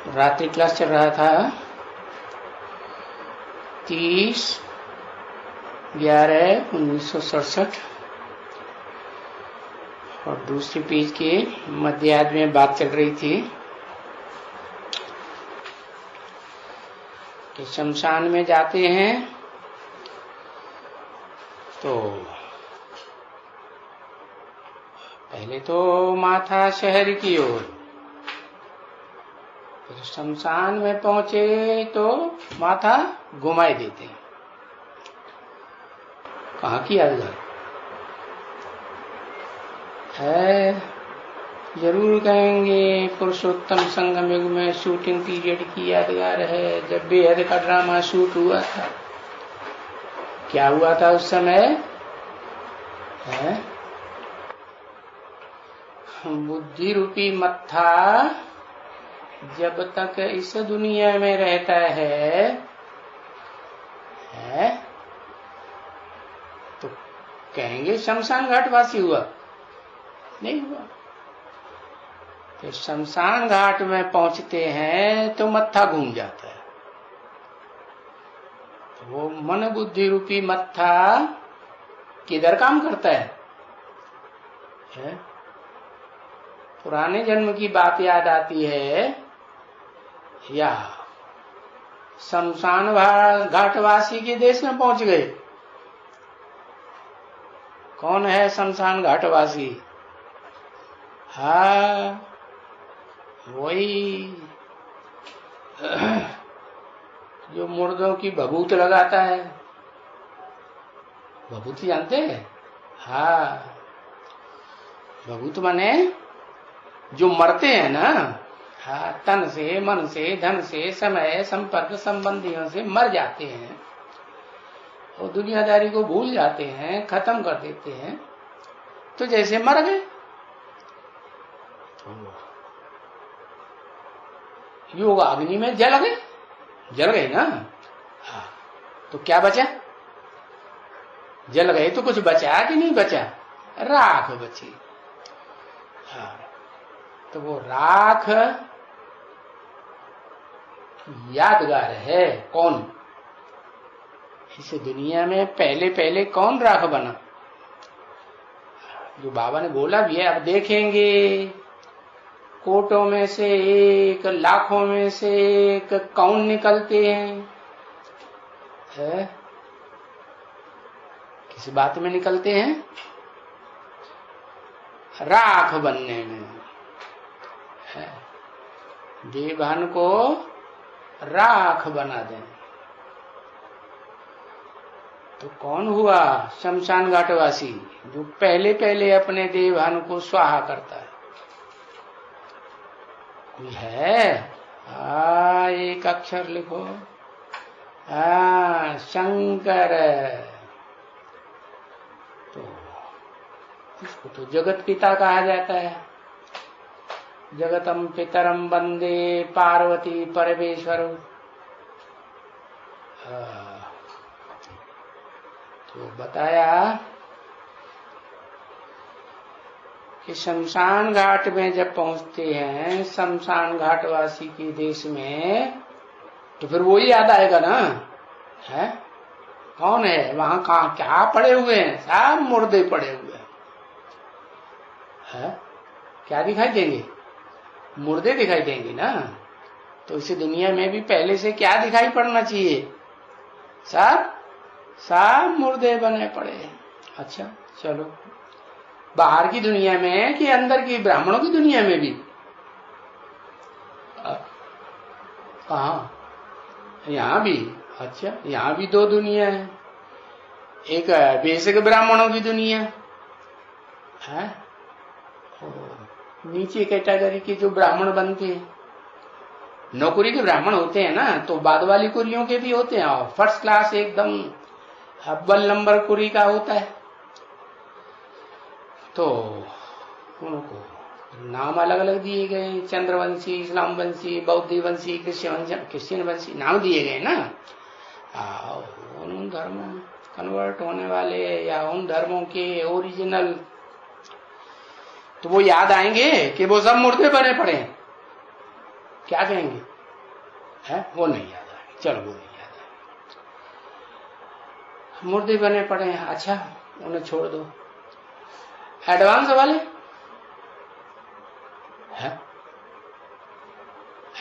रात्रि क्लास चल रहा था 30/11/1967 और दूसरी पेज के मध्यार्ध में बात चल रही थी कि शमशान में जाते हैं तो पहले तो माथा शहर की ओर, फिर शमशान में पहुंचे तो माथा घुमाए देते हैं। कहाँ की यादगार है? जरूर कहेंगे पुरुषोत्तम संगम युग में शूटिंग पीरियड की यादगार है, जब बेहद का ड्रामा शूट हुआ था। क्या हुआ था उस समय है? बुद्धि रूपी मत्था जब तक इस दुनिया में रहता है तो कहेंगे शमशान घाट वासी हुआ, नहीं हुआ। तो शमशान घाट में पहुंचते हैं तो मत्था घूम जाता है। तो वो मन बुद्धि रूपी मत्था किधर काम करता है? पुराने जन्म की बात याद आती है या शमशान घाटवासी के देश में पहुंच गए? कौन है शमशान घाटवासी? हाँ, वही जो मुर्दों की भभूत लगाता है। भभूत जानते हैं? हाँ, भभूत माने जो मरते हैं ना, हाँ, तन से, मन से, धन से, समय, संपर्क, संबंधियों से मर जाते हैं और दुनियादारी को भूल जाते हैं, खत्म कर देते हैं, तो जैसे मर गए। तो योग अग्नि में जल गए ना। हाँ, तो क्या बचा? जल गए तो कुछ बचा कि नहीं बचा? राख बची। हाँ, तो वो राख यादगार है। कौन इस दुनिया में पहले पहले कौन राख बना? जो बाबा ने बोला भी है, अब देखेंगे कोटों में से एक, लाखों में से एक कौन निकलते हैं, किस बात में निकलते हैं? राख बनने में। देवभान को राख बना दें तो कौन हुआ? शमशान घाटवासी, जो पहले पहले अपने देवभान को स्वाहा करता है। कोई है? एक अक्षर लिखो। शंकर। तो इसको तो जगत पिता कहा जाता है। जगतम पितरम वंदे पार्वती परमेश्वर। तो बताया कि शमशान घाट में जब पहुंचते हैं, शमशान घाटवासी के देश में, तो फिर वही याद आएगा ना। है कौन है वहां? कहाँ क्या पड़े हुए हैं? सब मुर्दे पड़े हुए हैं। क्या दिखाई देंगे? मुर्दे दिखाई देंगे ना। तो इस दुनिया में भी पहले से क्या दिखाई पड़ना चाहिए? सब मुर्दे बने पड़े। अच्छा, चलो, बाहर की दुनिया में कि अंदर की ब्राह्मणों की दुनिया में भी? कहाँ? यहाँ भी? अच्छा, यहाँ भी दो दुनिया है। एक बेसिक ब्राह्मणों की दुनिया है, नीचे कैटेगरी के जो ब्राह्मण बनते हैं, नौकरी के ब्राह्मण होते हैं ना, तो बाद वाली कुरियों के भी होते हैं, और फर्स्ट क्लास एकदम अव्वल नंबर कुरी का होता है। तो उनको नाम अलग अलग दिए गए, चंद्रवंशी, इस्लाम वंशी, बौद्ध वंशी, क्रिश्चियन वंशी नाम दिए गए ना। उन धर्मों कन्वर्ट होने वाले या उन धर्मों के ओरिजिनल, तो वो याद आएंगे कि वो सब मुर्दे बने पड़े हैं। क्या कहेंगे? है, वो नहीं याद आएगा। चलो वो नहीं याद आएगा। मुर्दे बने पड़े हैं, अच्छा उन्हें छोड़ दो। एडवांस वाले है,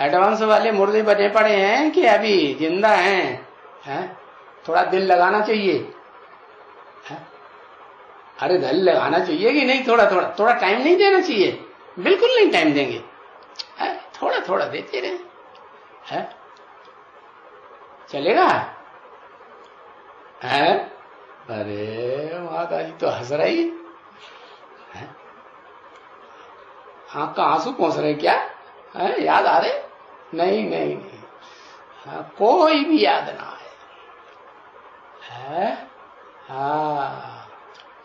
एडवांस वाले मुर्दे बने पड़े हैं कि अभी जिंदा हैं? थोड़ा दिल लगाना चाहिए है? अरे दिल लगाना चाहिए कि नहीं? थोड़ा थोड़ा थोड़ा टाइम नहीं देना चाहिए? बिल्कुल नहीं टाइम देंगे है? थोड़ा थोड़ा देते रहे है? चलेगा है? अरे माता जी तो हंस रही है, आंख का आंसू पहुंच रहे क्या है? याद आ रहे? नहीं नहीं नहीं, हाँ, कोई भी याद ना आए है? हाँ,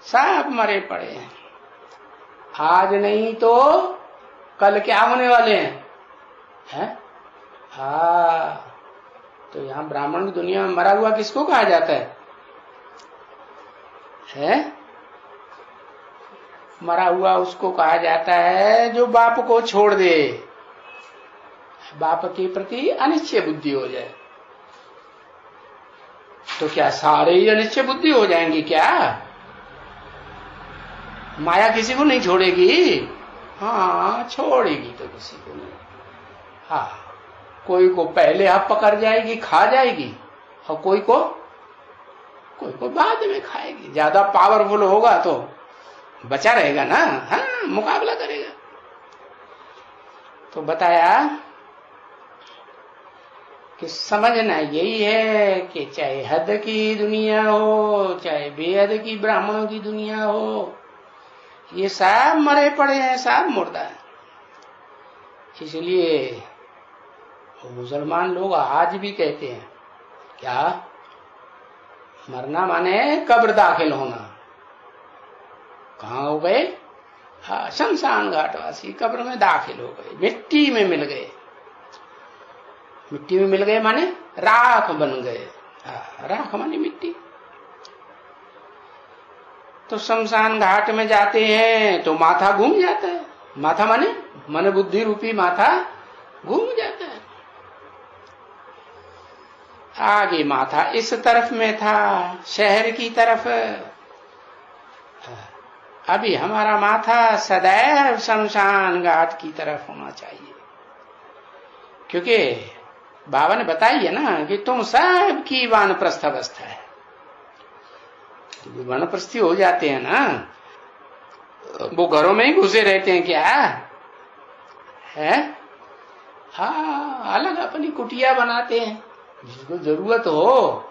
सब मरे पड़े हैं। आज नहीं तो कल क्या होने वाले हैं? हाँ, तो यहां ब्राह्मण की दुनिया में मरा हुआ किसको कहा जाता है? मरा हुआ उसको कहा जाता है जो बाप को छोड़ दे, बाप के प्रति अनिश्चय बुद्धि हो जाए। तो क्या सारे ही अनिश्चय बुद्धि हो जाएंगे क्या? माया किसी को नहीं छोड़ेगी? हाँ, छोड़ेगी तो किसी को नहीं। हाँ, कोई को पहले आप पकड़ जाएगी, खा जाएगी, और कोई को बाद में खाएगी। ज्यादा पावरफुल होगा तो बचा रहेगा ना, हाँ, मुकाबला करेगा। तो बताया कि समझना यही है कि चाहे हद की दुनिया हो, चाहे बेहद की ब्राह्मणों की दुनिया हो, ये सब मरे पड़े हैं, सब मुर्दा है। इसलिए मुसलमान लोग आज भी कहते हैं क्या? मरना माने कब्र दाखिल होना। कहाँ हो गए? हाँ, शमशान घाटवासी कब्र में दाखिल हो गए, मिट्टी में मिल गए। मिट्टी में मिल गए माने राख बन गए। हाँ, राख माने मिट्टी। तो शमशान घाट में जाते हैं तो माथा घूम जाता है। माथा माने मन बुद्धि रूपी माथा घूम जाता है। आगे माथा इस तरफ में था, शहर की तरफ। अभी हमारा माथा सदैव शमशान घाट की तरफ होना चाहिए, क्योंकि बाबा ने बताई है ना कि तुम सब की वानप्रस्थ अवस्था है। वानप्रस्थी हो जाते हैं ना, वो घरों में ही घुसे रहते हैं क्या है? हाँ, अलग अपनी कुटिया बनाते हैं। जिसको जरूरत हो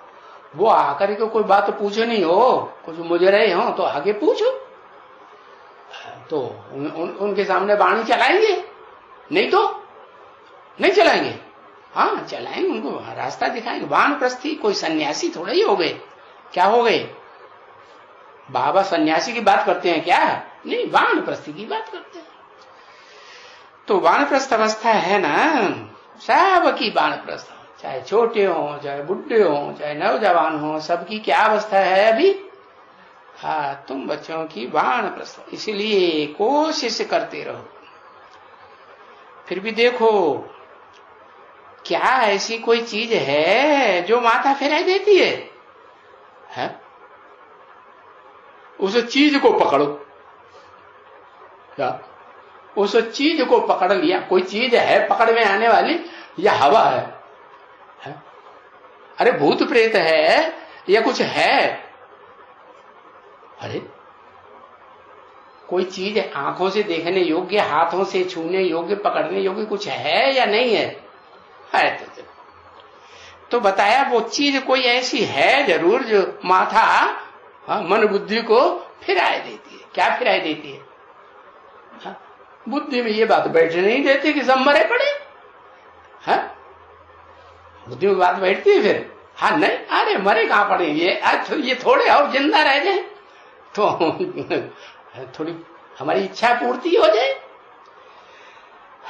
वो आकर के कोई बात पूछे नहीं हो, कुछ मुझे रहे हो तो आगे पूछो, तो उनके सामने वाणी चलाएंगे, नहीं तो नहीं चलाएंगे। हाँ, चलाएंगे, उनको रास्ता दिखाएंगे। वानप्रस्थी कोई सन्यासी थोड़ा ही हो गए। क्या हो गए? बाबा सन्यासी की बात करते हैं क्या? नहीं, वानप्रस्थी की बात करते हैं। तो वानप्रस्थ अवस्था है ना, सब की वानप्रस्थ, चाहे छोटे हो, चाहे बुढ़े हो, चाहे नौजवान हो, सबकी क्या अवस्था है अभी? हाँ, तुम बच्चों की वानप्रस्थ। इसलिए कोशिश करते रहो। फिर भी देखो, क्या ऐसी कोई चीज है जो माथा फिराई देती है? उस चीज को पकड़ो। क्या? उस चीज को पकड़ लिया। कोई चीज है पकड़ में आने वाली, या हवा है? अरे भूत प्रेत है या कुछ है? अरे कोई चीज आंखों से देखने योग्य, हाथों से छूने योग्य, पकड़ने योग्य कुछ है या नहीं है? है तो बताया वो चीज कोई ऐसी है जरूर जो माथा, मन बुद्धि को फिराए देती है। क्या फिराए देती है? बुद्धि में ये बात बैठने नहीं देती कि सब मरे पड़े। बुद्धि में बात बैठती है फिर? हाँ, नहीं, अरे मरे कहां पड़े, ये थोड़े और जिंदा रह जाए तो थोड़ी हमारी इच्छा पूर्ति हो जाए।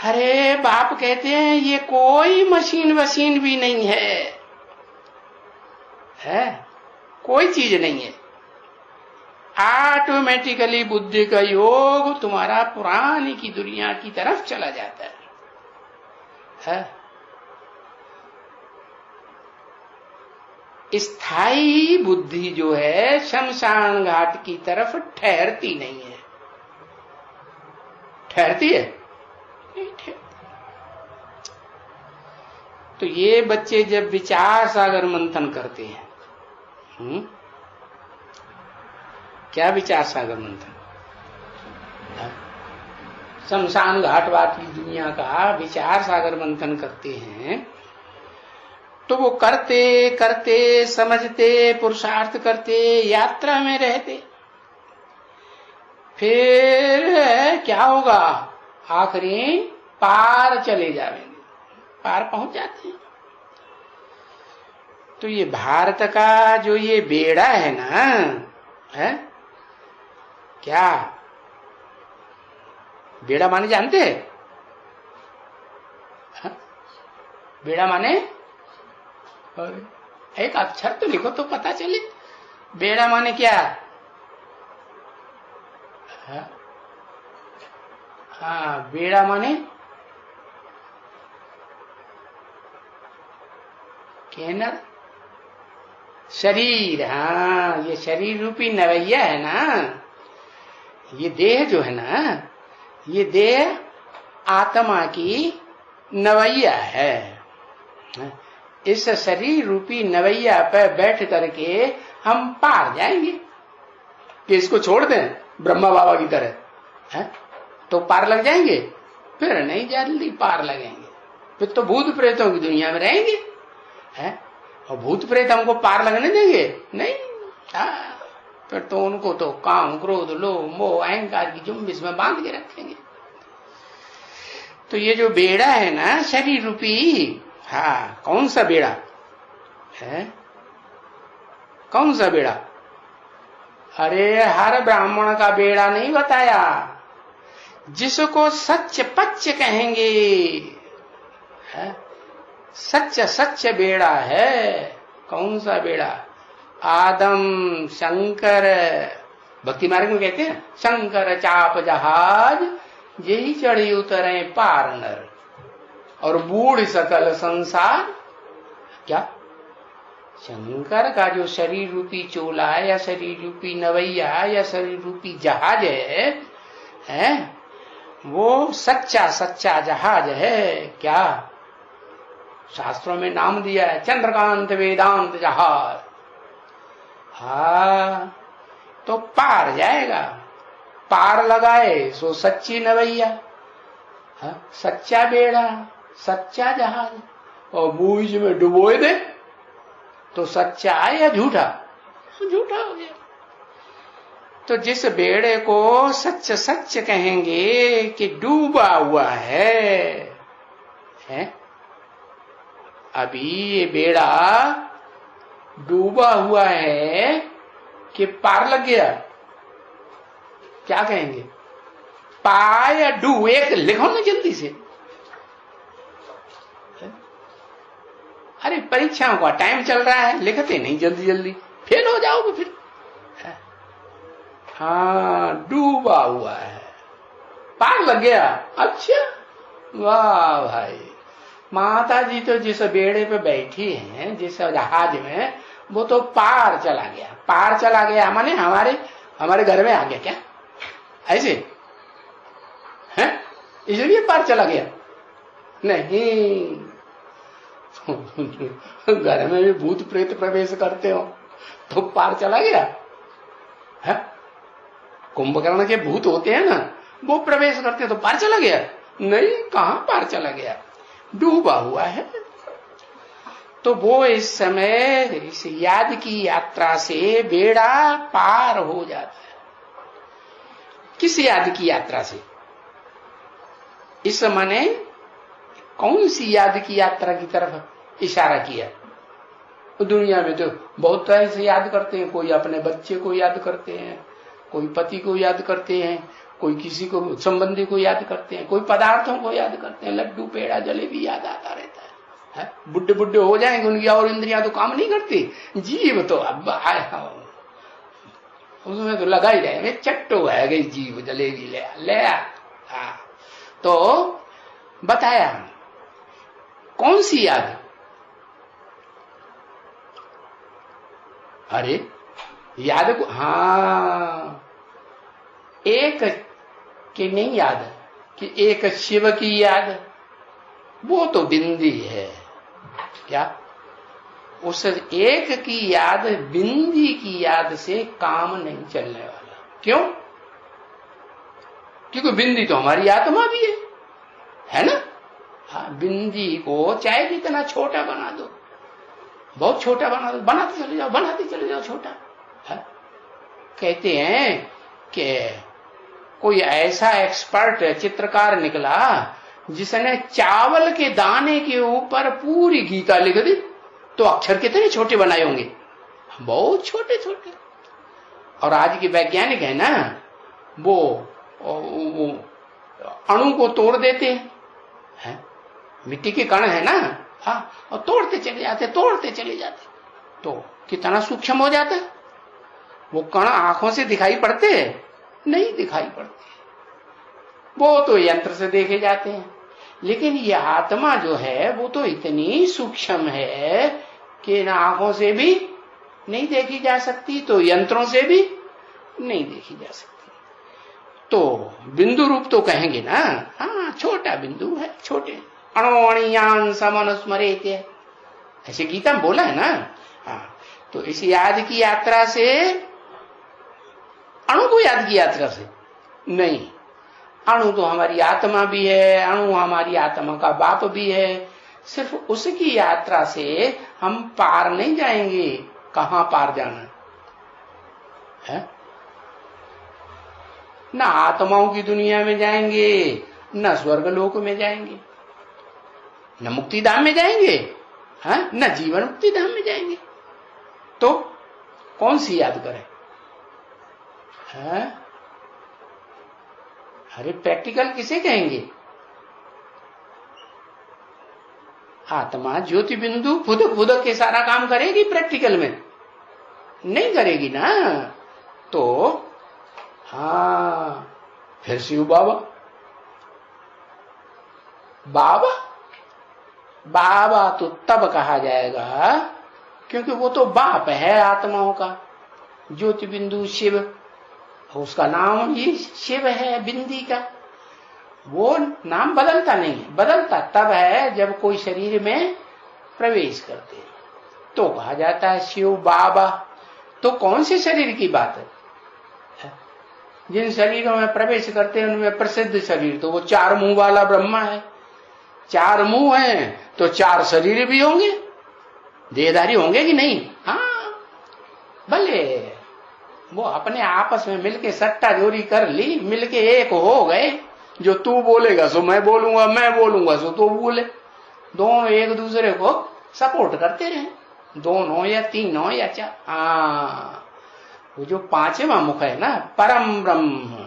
अरे बाप कहते हैं ये कोई मशीन वशीन भी नहीं है, कोई चीज नहीं है। ऑटोमेटिकली बुद्धि का योग तुम्हारा पुरानी की दुनिया की तरफ चला जाता है। स्थायी बुद्धि जो है शमशान घाट की तरफ ठहरती नहीं है। ठहरती है? नहीं ठहरती। तो ये बच्चे जब विचार सागर मंथन करते हैं, क्या विचार सागर मंथन? शमशान घाटवासी दुनिया का विचार सागर मंथन करते हैं, तो वो करते करते समझते पुरुषार्थ करते यात्रा में रहते, फिर क्या होगा? आखिरी पार चले जाएंगे, पार पहुंच जाते हैं। तो ये भारत का जो ये बेड़ा है ना, है क्या? बेड़ा माने जानते हैं? बेड़ा माने एक अक्षर तो लिखो तो पता चले। बेड़ा माने क्या? हाँ, बेड़ा माने केनर, शरीर। हाँ, ये शरीर रूपी नवैया है ना, ये देह जो है ना, ये देह आत्मा की नवैया है। इस शरीर रूपी नवैया पर बैठ करके हम पार जाएंगे। कि इसको छोड़ दें ब्रह्मा बाबा की तरह, है तो पार लग जाएंगे? फिर नहीं जल्दी पार लगेंगे, फिर तो भूत प्रेतों की दुनिया में रहेंगे, है? और भूत प्रेत हमको पार लगने देंगे? नहीं। फिर तो उनको तो काम क्रोध लोभ मोह अहंकार की जुम्बिश में बांध के रखेंगे। तो ये जो बेड़ा है ना शरीर रूपी, हाँ, कौन सा बेड़ा है? कौन सा बेड़ा? अरे हर ब्राह्मण का बेड़ा नहीं बताया, जिसको सच पच्च कहेंगे, है? सच सच बेड़ा है। कौन सा बेड़ा? आदम शंकर, भक्ति मार्ग में कहते हैं शंकर चाप जहाज, यही चढ़ी उतरे पार नर, और बूढ़ सकल संसार। क्या? शंकर का जो शरीर रूपी चोला है, या शरीर रूपी नवैया, या शरीर रूपी जहाज है, वो सच्चा सच्चा जहाज है। क्या? शास्त्रों में नाम दिया है चंद्रकांत वेदांत जहाज। हाँ, तो पार जाएगा। पार लगाए सो सच्ची नवैया, सच्चा बेड़ा, सच्चा जहाज। और बूझ में डुबोए दे तो सच्चा या झूठा? झूठा हो गया। तो जिस बेड़े को सच सच कहेंगे कि डूबा हुआ है? अभी ये बेड़ा डूबा हुआ है कि पार लग गया? क्या कहेंगे? पा या डू? एक लिखो ना जल्दी से। अरे परीक्षाओं का टाइम चल रहा है, लिखते नहीं जल्दी जल्दी, फेल हो जाओगे फिर। हाँ, डूबा हुआ है, पार लग गया। अच्छा, वाह भाई, माता जी तो जिस बेड़े पे बैठी हैं, जिस जहाज में, वो तो पार चला गया। पार चला गया माने हमारे घर में आ गया क्या? ऐसे है, इसलिए पार चला गया? नहीं, घर में भी भूत प्रेत प्रवेश करते हो तो पार चला गया है? कुंभकर्ण के भूत होते हैं ना, वो प्रवेश करते तो पार चला गया? नहीं, कहां पार चला गया? डूबा हुआ है। तो वो इस समय इस याद की यात्रा से बेड़ा पार हो जाता है। किस याद की यात्रा से? इस माने कौन सी याद की यात्रा की तरफ इशारा किया? तो दुनिया में तो बहुत तरह से याद करते हैं। कोई अपने बच्चे को याद करते हैं, कोई पति को याद करते हैं, कोई किसी को संबंधी को याद करते हैं, कोई पदार्थों को याद करते हैं। लड्डू पेड़ा जलेबी याद आता रहता है। बुड्ढे बुड्ढे हो जाएंगे, उनकी और इंद्रियां तो काम नहीं करती। जीव तो अब उसमें तो लगा ही रहे, चट्टो है गई जीव, जलेबी ले। तो बताया कौन सी याद? अरे याद को, हाँ, एक की नहीं याद कि एक शिव की याद, वो तो बिंदी है। क्या उस एक की याद, बिंदी की याद से काम नहीं चलने वाला। क्यों? क्योंकि बिंदी तो हमारी आत्मा भी है ना। हाँ, बिंदी को चाहे कितना छोटा बना दो, बहुत छोटा बना दो, बनाते चले जाओ, बनाते चले जाओ छोटा है। कहते हैं कि कोई ऐसा एक्सपर्ट चित्रकार निकला जिसने चावल के दाने के ऊपर पूरी गीता लिख दी, तो अक्षर कितने छोटे बनाए होंगे, बहुत छोटे छोटे। और आज के वैज्ञानिक है ना, वो अणु को तोड़ देते हैं, मिट्टी के कण है ना, हाँ, और तोड़ते चले जाते, तोड़ते चले जाते, तो कितना सूक्ष्म हो जाता है। वो कण आंखों से दिखाई पड़ते नहीं, दिखाई पड़ते, वो तो यंत्र से देखे जाते हैं। लेकिन ये आत्मा जो है वो तो इतनी सूक्ष्म है कि ना आंखों से भी नहीं देखी जा सकती, तो यंत्रों से भी नहीं देखी जा सकती। तो बिंदु रूप तो कहेंगे ना, हाँ, छोटा बिंदु है, छोटे अणुअणियान समनुस्मरेत, ऐसे गीता में बोला है ना। हाँ, तो इस याद की यात्रा से, अणु को याद की यात्रा से नहीं, अणु तो हमारी आत्मा भी है, अणु हमारी आत्मा का बाप भी है। सिर्फ उसकी यात्रा से हम पार नहीं जाएंगे। कहां पार जाना है? न आत्माओं की दुनिया में जाएंगे, न स्वर्ग लोक में जाएंगे, न मुक्ति धाम में जाएंगे, है न जीवन मुक्ति धाम में जाएंगे। तो कौन सी याद करें? है? अरे प्रैक्टिकल किसे कहेंगे? आत्मा ज्योति बिंदु फुदक फुदक के सारा काम करेगी, प्रैक्टिकल में नहीं करेगी ना। तो हाँ, फिर शिव बाबा, बाबा बाबा तो तब कहा जाएगा क्योंकि वो तो बाप है आत्माओं का, ज्योति बिंदु शिव, उसका नाम ही शिव है, बिंदी का। वो नाम बदलता नहीं है, बदलता तब है जब कोई शरीर में प्रवेश करते हैं, तो कहा जाता है शिव बाबा। तो कौन से शरीर की बात है? जिन शरीरों में प्रवेश करते हैं उनमें प्रसिद्ध शरीर तो वो चार मुंह वाला ब्रह्मा है। चार मुंह हैं तो चार शरीर भी होंगे, देहधारी होंगे कि नहीं? हाँ, भले वो अपने आपस में मिलके सट्टा जोरी कर ली, मिलके एक हो गए। जो तू बोलेगा सो मैं बोलूंगा, मैं बोलूंगा सो तू बोले, दोनों एक दूसरे को सपोर्ट करते रहे, दोनों या तीनों या चार। हाँ, वो जो पांचवा मुख है ना, परम ब्रह्म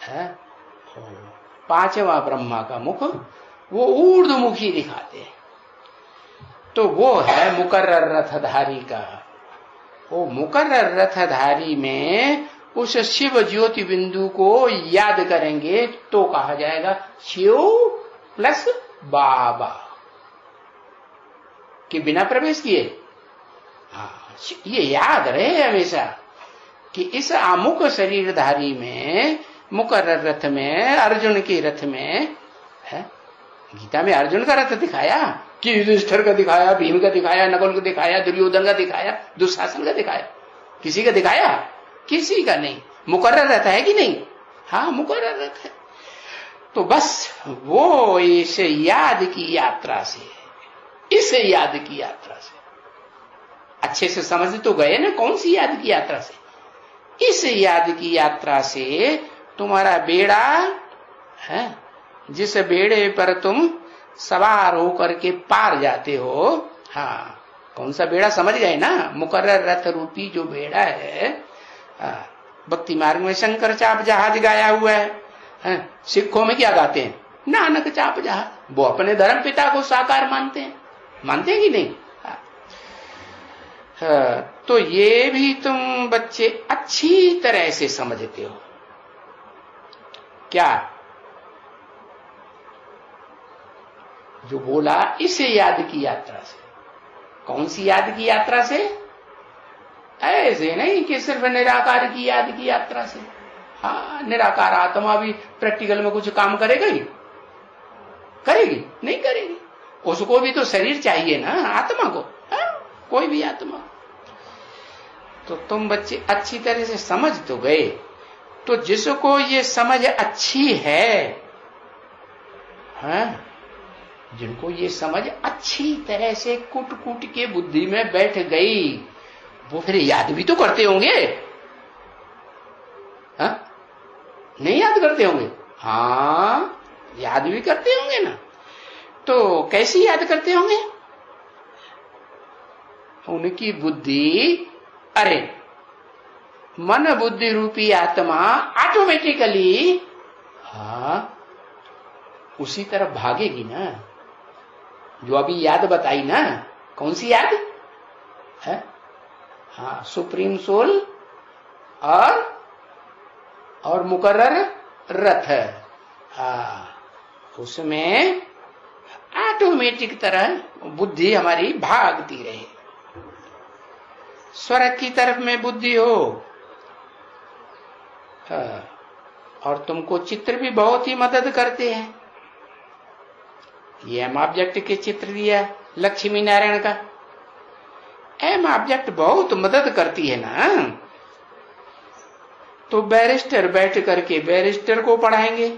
है, पांचवा ब्रह्मा का मुख वो ऊर्ध्वमुखी दिखाते हैं। तो वो है मुकर्रर रथधारी का। वो मुकर्रर रथधारी में उस शिव ज्योति बिंदु को याद करेंगे तो कहा जाएगा शिव प्लस बाबा, कि बिना प्रवेश किए। हाँ, ये याद रहे हमेशा कि इस अमुक शरीरधारी में, मुकर्रर रथ में, अर्जुन के रथ में है। गीता में अर्जुन का रथ दिखाया कि युधिष्ठिर का दिखाया, भीम का दिखाया, नकुल का दिखाया, दुर्योधन का दिखाया, दुशासन का दिखाया, किसी का दिखाया? किसी का नहीं। मुकर्रर रथ है कि नहीं? हाँ, मुकर्रर रथ है। तो बस वो इस याद की यात्रा से, इस याद की यात्रा से अच्छे से समझ तो गए ना, कौन सी याद की यात्रा से? इस याद की यात्रा से तुम्हारा बेड़ा है, जिस बेड़े पर तुम सवार होकर के पार जाते हो। हाँ, कौन सा बेड़ा समझ गए ना? मुकर्रर रथ रूपी जो बेड़ा है। भक्ति मार्ग में शंकर चाप जहाज गाया हुआ है। सिखों में क्या गाते हैं? नानक चाप जहाज। वो अपने धर्म पिता को साकार मानते हैं, मानते हैं कि नहीं? तो ये भी तुम बच्चे अच्छी तरह से समझते हो क्या? जो बोला इस याद की यात्रा से। कौन सी याद की यात्रा से? ऐसे नहीं कि सिर्फ निराकार की याद की यात्रा से। हाँ, निराकार आत्मा भी प्रैक्टिकल में कुछ काम करेगा ही? करेगी? नहीं करेगी। उसको भी तो शरीर चाहिए ना, आत्मा को। हाँ? कोई भी आत्मा। तो तुम बच्चे अच्छी तरह से समझ तो गए। तो जिसको ये समझ अच्छी है, हाँ, जिनको ये समझ अच्छी तरह से कूट कूट के बुद्धि में बैठ गई, वो फिर याद भी तो करते होंगे। हाँ? नहीं याद करते होंगे? हाँ, याद भी करते होंगे ना। तो कैसी याद करते होंगे? उनकी बुद्धि, अरे मन बुद्धि रूपी आत्मा ऑटोमेटिकली उसी तरफ भागेगी ना जो अभी याद बताई ना। कौन सी याद है? हाँ, सुप्रीम सोल और मुकर्रर रथ। हाँ, उसमें ऑटोमेटिक तरह बुद्धि हमारी भागती रहे। स्वर्ग की तरफ में बुद्धि हो। हाँ, और तुमको चित्र भी बहुत ही मदद करते हैं। ये एम ऑब्जेक्ट के चित्र दिया लक्ष्मी नारायण का। एम ऑब्जेक्ट बहुत मदद करती है ना। तो बैरिस्टर बैठ करके बैरिस्टर को पढ़ाएंगे,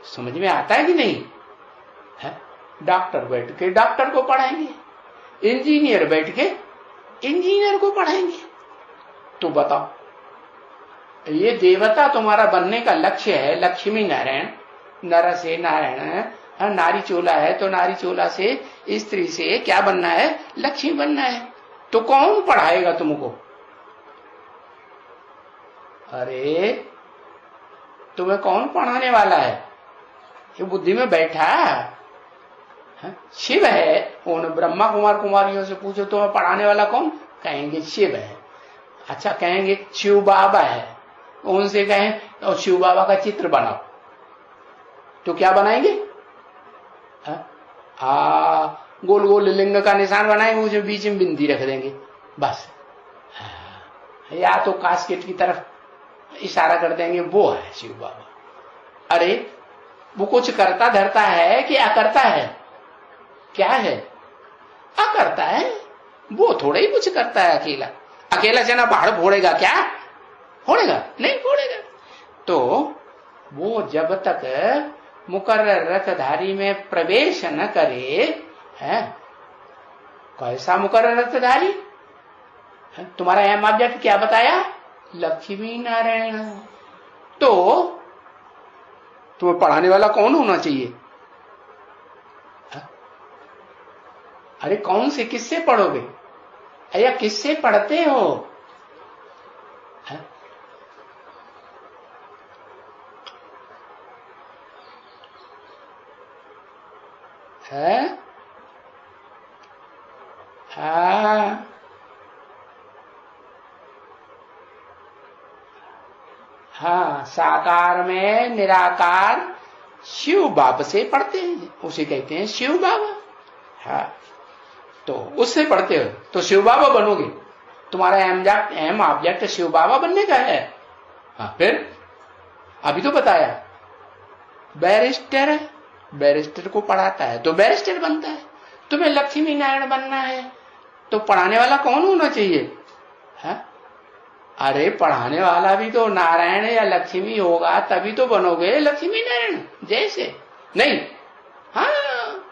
समझ में आता है कि नहीं है? डॉक्टर बैठ के डॉक्टर को पढ़ाएंगे, इंजीनियर बैठ के इंजीनियर को पढ़ाएंगे। तो बताओ, ये देवता तुम्हारा बनने का लक्ष्य है लक्ष्मी नारायण। नर से नारायण, नारी चोला है तो नारी चोला से स्त्री से क्या बनना है? लक्ष्मी बनना है। तो कौन पढ़ाएगा तुमको? अरे तुम्हें कौन पढ़ाने वाला है? ये बुद्धि में बैठा है शिव है। उन ब्रह्मा कुमार कुमारियों से पूछो तुम्हें पढ़ाने वाला कौन? कहेंगे शिव है। अच्छा, कहेंगे शिव बाबा है। उनसे कहें तो शिव बाबा का चित्र बनाओ, तो क्या बनाएंगे? गोल गोल लिंग का निशान बनाएंगे, उसमें बीच में बिंदी रख देंगे बस। या तो कास्केट की तरफ इशारा कर देंगे, वो है शिव बाबा। अरे वो कुछ करता धरता है कि अकर्ता है? क्या है? अकर्ता है। वो थोड़ा ही कुछ करता है। अकेला अकेला चना पहाड़ फोड़ेगा क्या? फोड़ेगा? नहीं फोड़ेगा। तो वो जब तक मुकर्रर रथधारी में प्रवेश न करे, है कैसा मुकर्रर रथधारी? तुम्हारा एम ऑब्जेक्ट क्या बताया? लक्ष्मी नारायण। तो तुम्हें पढ़ाने वाला कौन होना चाहिए? अरे कौन से, किससे पढ़ोगे? या किससे पढ़ते हो? है? हाँ, हाँ, साकार में निराकार शिव बाबा से पढ़ते हैं, उसे कहते हैं शिव बाबा। हाँ, तो उससे पढ़ते हो तो शिव बाबा बनोगे। तुम्हारा एम ऑब्जेक्ट शिव बाबा बनने का है। हाँ, फिर अभी तो बताया बैरिस्टर है, बैरिस्टर को पढ़ाता है तो बैरिस्टर बनता है। तुम्हें लक्ष्मी नारायण बनना है तो पढ़ाने वाला कौन होना चाहिए? है? अरे पढ़ाने वाला भी तो नारायण या लक्ष्मी होगा, तभी तो बनोगे लक्ष्मी नारायण जैसे। नहीं, हाँ,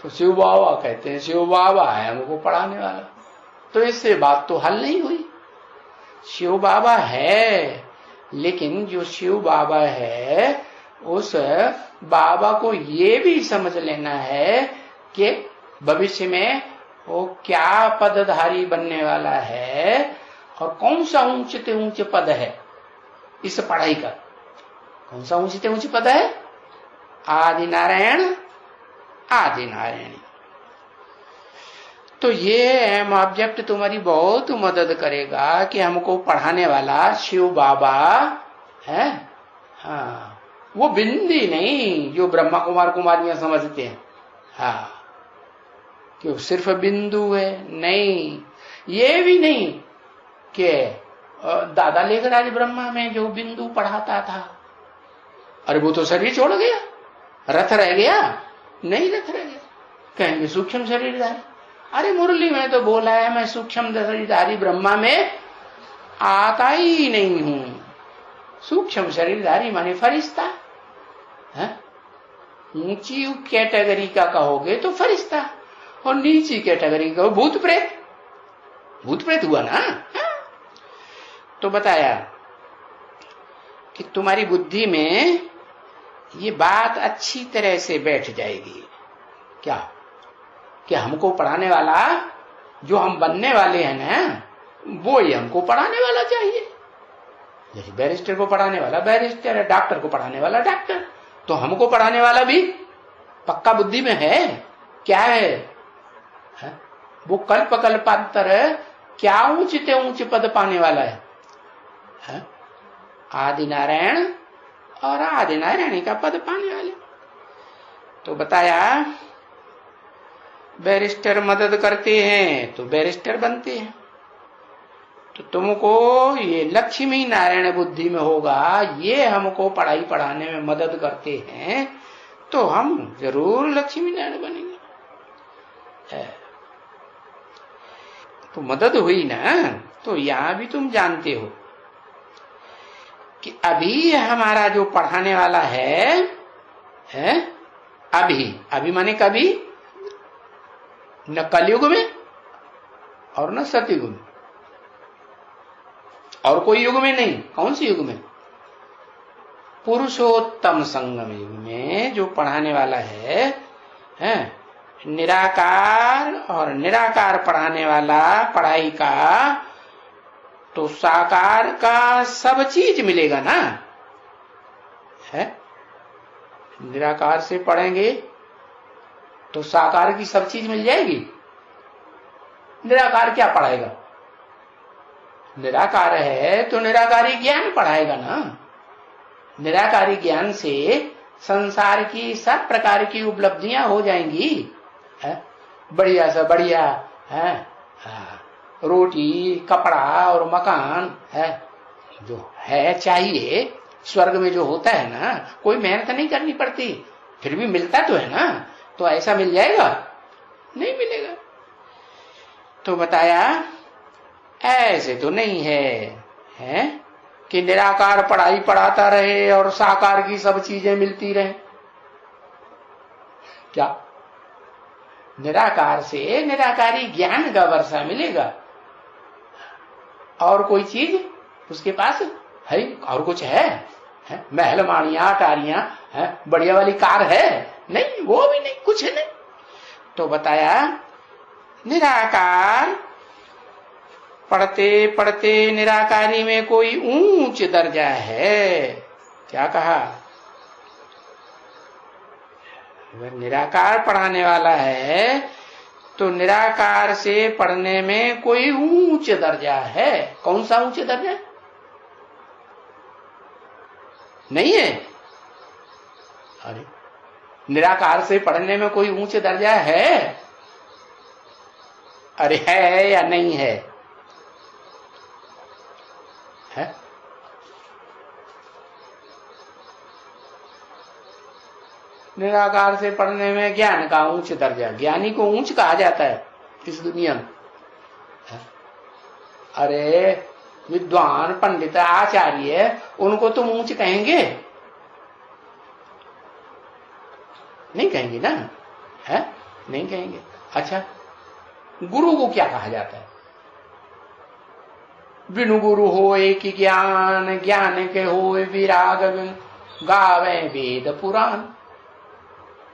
तो शिव बाबा कहते हैं शिव बाबा है हमको पढ़ाने वाला। तो इससे बात तो हल नहीं हुई। शिव बाबा है, लेकिन जो शिव बाबा है उस बाबा को ये भी समझ लेना है कि भविष्य में वो क्या पदधारी बनने वाला है और कौन सा ऊंचे ऊंचे पद है इस पढ़ाई का। कौन सा ऊंचे ऊंचे पद है? आदि नारायण आदि नारायणी। तो ये एम ऑब्जेक्ट तुम्हारी बहुत मदद करेगा कि हमको पढ़ाने वाला शिव बाबा है। हाँ, वो बिंदी नहीं जो ब्रह्मा कुमार कुमारियां समझते हैं। हाँ, कि सिर्फ बिंदु है, नहीं, ये भी नहीं कि दादा लेकर आज ब्रह्मा में जो बिंदु पढ़ाता था, अरे वो तो शरीर छोड़ गया, रथ रह गया? नहीं रथ रह गया। कहेंगे सूक्ष्म शरीरधारी। अरे मुरली में तो बोला है मैं सूक्ष्म शरीरधारी ब्रह्मा में आता ही नहीं हूं। सूक्ष्म शरीरधारी माने फरिश्ता है। ऊंची कैटेगरी का कहोगे तो फरिश्ता, और नीची कैटेगरी का भूत प्रेत। भूत प्रेत हुआ ना। तो बताया कि तुम्हारी बुद्धि में ये बात अच्छी तरह से बैठ जाएगी। क्या कि हमको पढ़ाने वाला, जो हम बनने वाले हैं ना, वो ही हमको पढ़ाने वाला चाहिए। जैसे बैरिस्टर को पढ़ाने वाला बैरिस्टर है, डॉक्टर को पढ़ाने वाला डॉक्टर, तो हमको पढ़ाने वाला भी पक्का बुद्धि में है। क्या है? वो कल्प कल्पांतर क्या ऊंचते ऊंच पद पाने वाला है? आदि नारायण और आदि नारायणी का पद पाने वाले। तो बताया बैरिस्टर मदद करते हैं तो बैरिस्टर बनते हैं। तो तुमको ये लक्ष्मी नारायण बुद्धि में होगा, ये हमको पढ़ाई पढ़ाने में मदद करते हैं, तो हम जरूर लक्ष्मी नारायण बनेंगे। तो मदद हुई ना। तो यहां भी तुम जानते हो कि अभी हमारा जो पढ़ाने वाला है अभी माने कभी, न कलयुग में और न सतयुग में, और कोई युग में नहीं। कौन सी युग में? पुरुषोत्तम संगम युग में जो पढ़ाने वाला है निराकार और निराकार पढ़ाने वाला पढ़ाई का, तो साकार का सब चीज मिलेगा ना। है निराकार से पढ़ेंगे तो साकार की सब चीज मिल जाएगी। निराकार क्या पढ़ाएगा? निराकार है तो निराकारी ज्ञान पढ़ाएगा ना। निराकारी ज्ञान से संसार की सब प्रकार की उपलब्धियां हो जाएंगी। है बढ़िया से बढ़िया है, रोटी कपड़ा और मकान है जो है चाहिए। स्वर्ग में जो होता है ना, कोई मेहनत नहीं करनी पड़ती, फिर भी मिलता तो है ना। तो ऐसा मिल जाएगा? नहीं मिलेगा। तो बताया ऐसे तो नहीं है कि निराकार पढ़ाई पढ़ाता रहे और साकार की सब चीजें मिलती रहे। क्या निराकार से निराकारी ज्ञान का वर्षा मिलेगा, और कोई चीज उसके पास है? और कुछ है? महल माड़ियां अटारियां है, बढ़िया वाली कार है? नहीं, वो भी नहीं, कुछ नहीं। तो बताया निराकार पढ़ते पढ़ते निराकारी में कोई ऊंच दर्जा है। क्या कहा? अगर निराकार पढ़ाने वाला है तो निराकार से पढ़ने में कोई ऊंच दर्जा है। कौन सा ऊंच दर्जा? नहीं है। अरे निराकार से पढ़ने में कोई ऊंच दर्जा है? अरे है या नहीं है? है? निराकार से पढ़ने में ज्ञान का ऊंच दर्जा, ज्ञानी को ऊंच कहा जाता है इस दुनिया में। अरे विद्वान पंडित आचार्य, उनको तुम ऊंच कहेंगे? नहीं कहेंगे ना। है नहीं कहेंगे। अच्छा गुरु को क्या कहा जाता है? बिनु गुरु होए कि ज्ञान, ज्ञान के होए विराग, गावे वेद पुराण।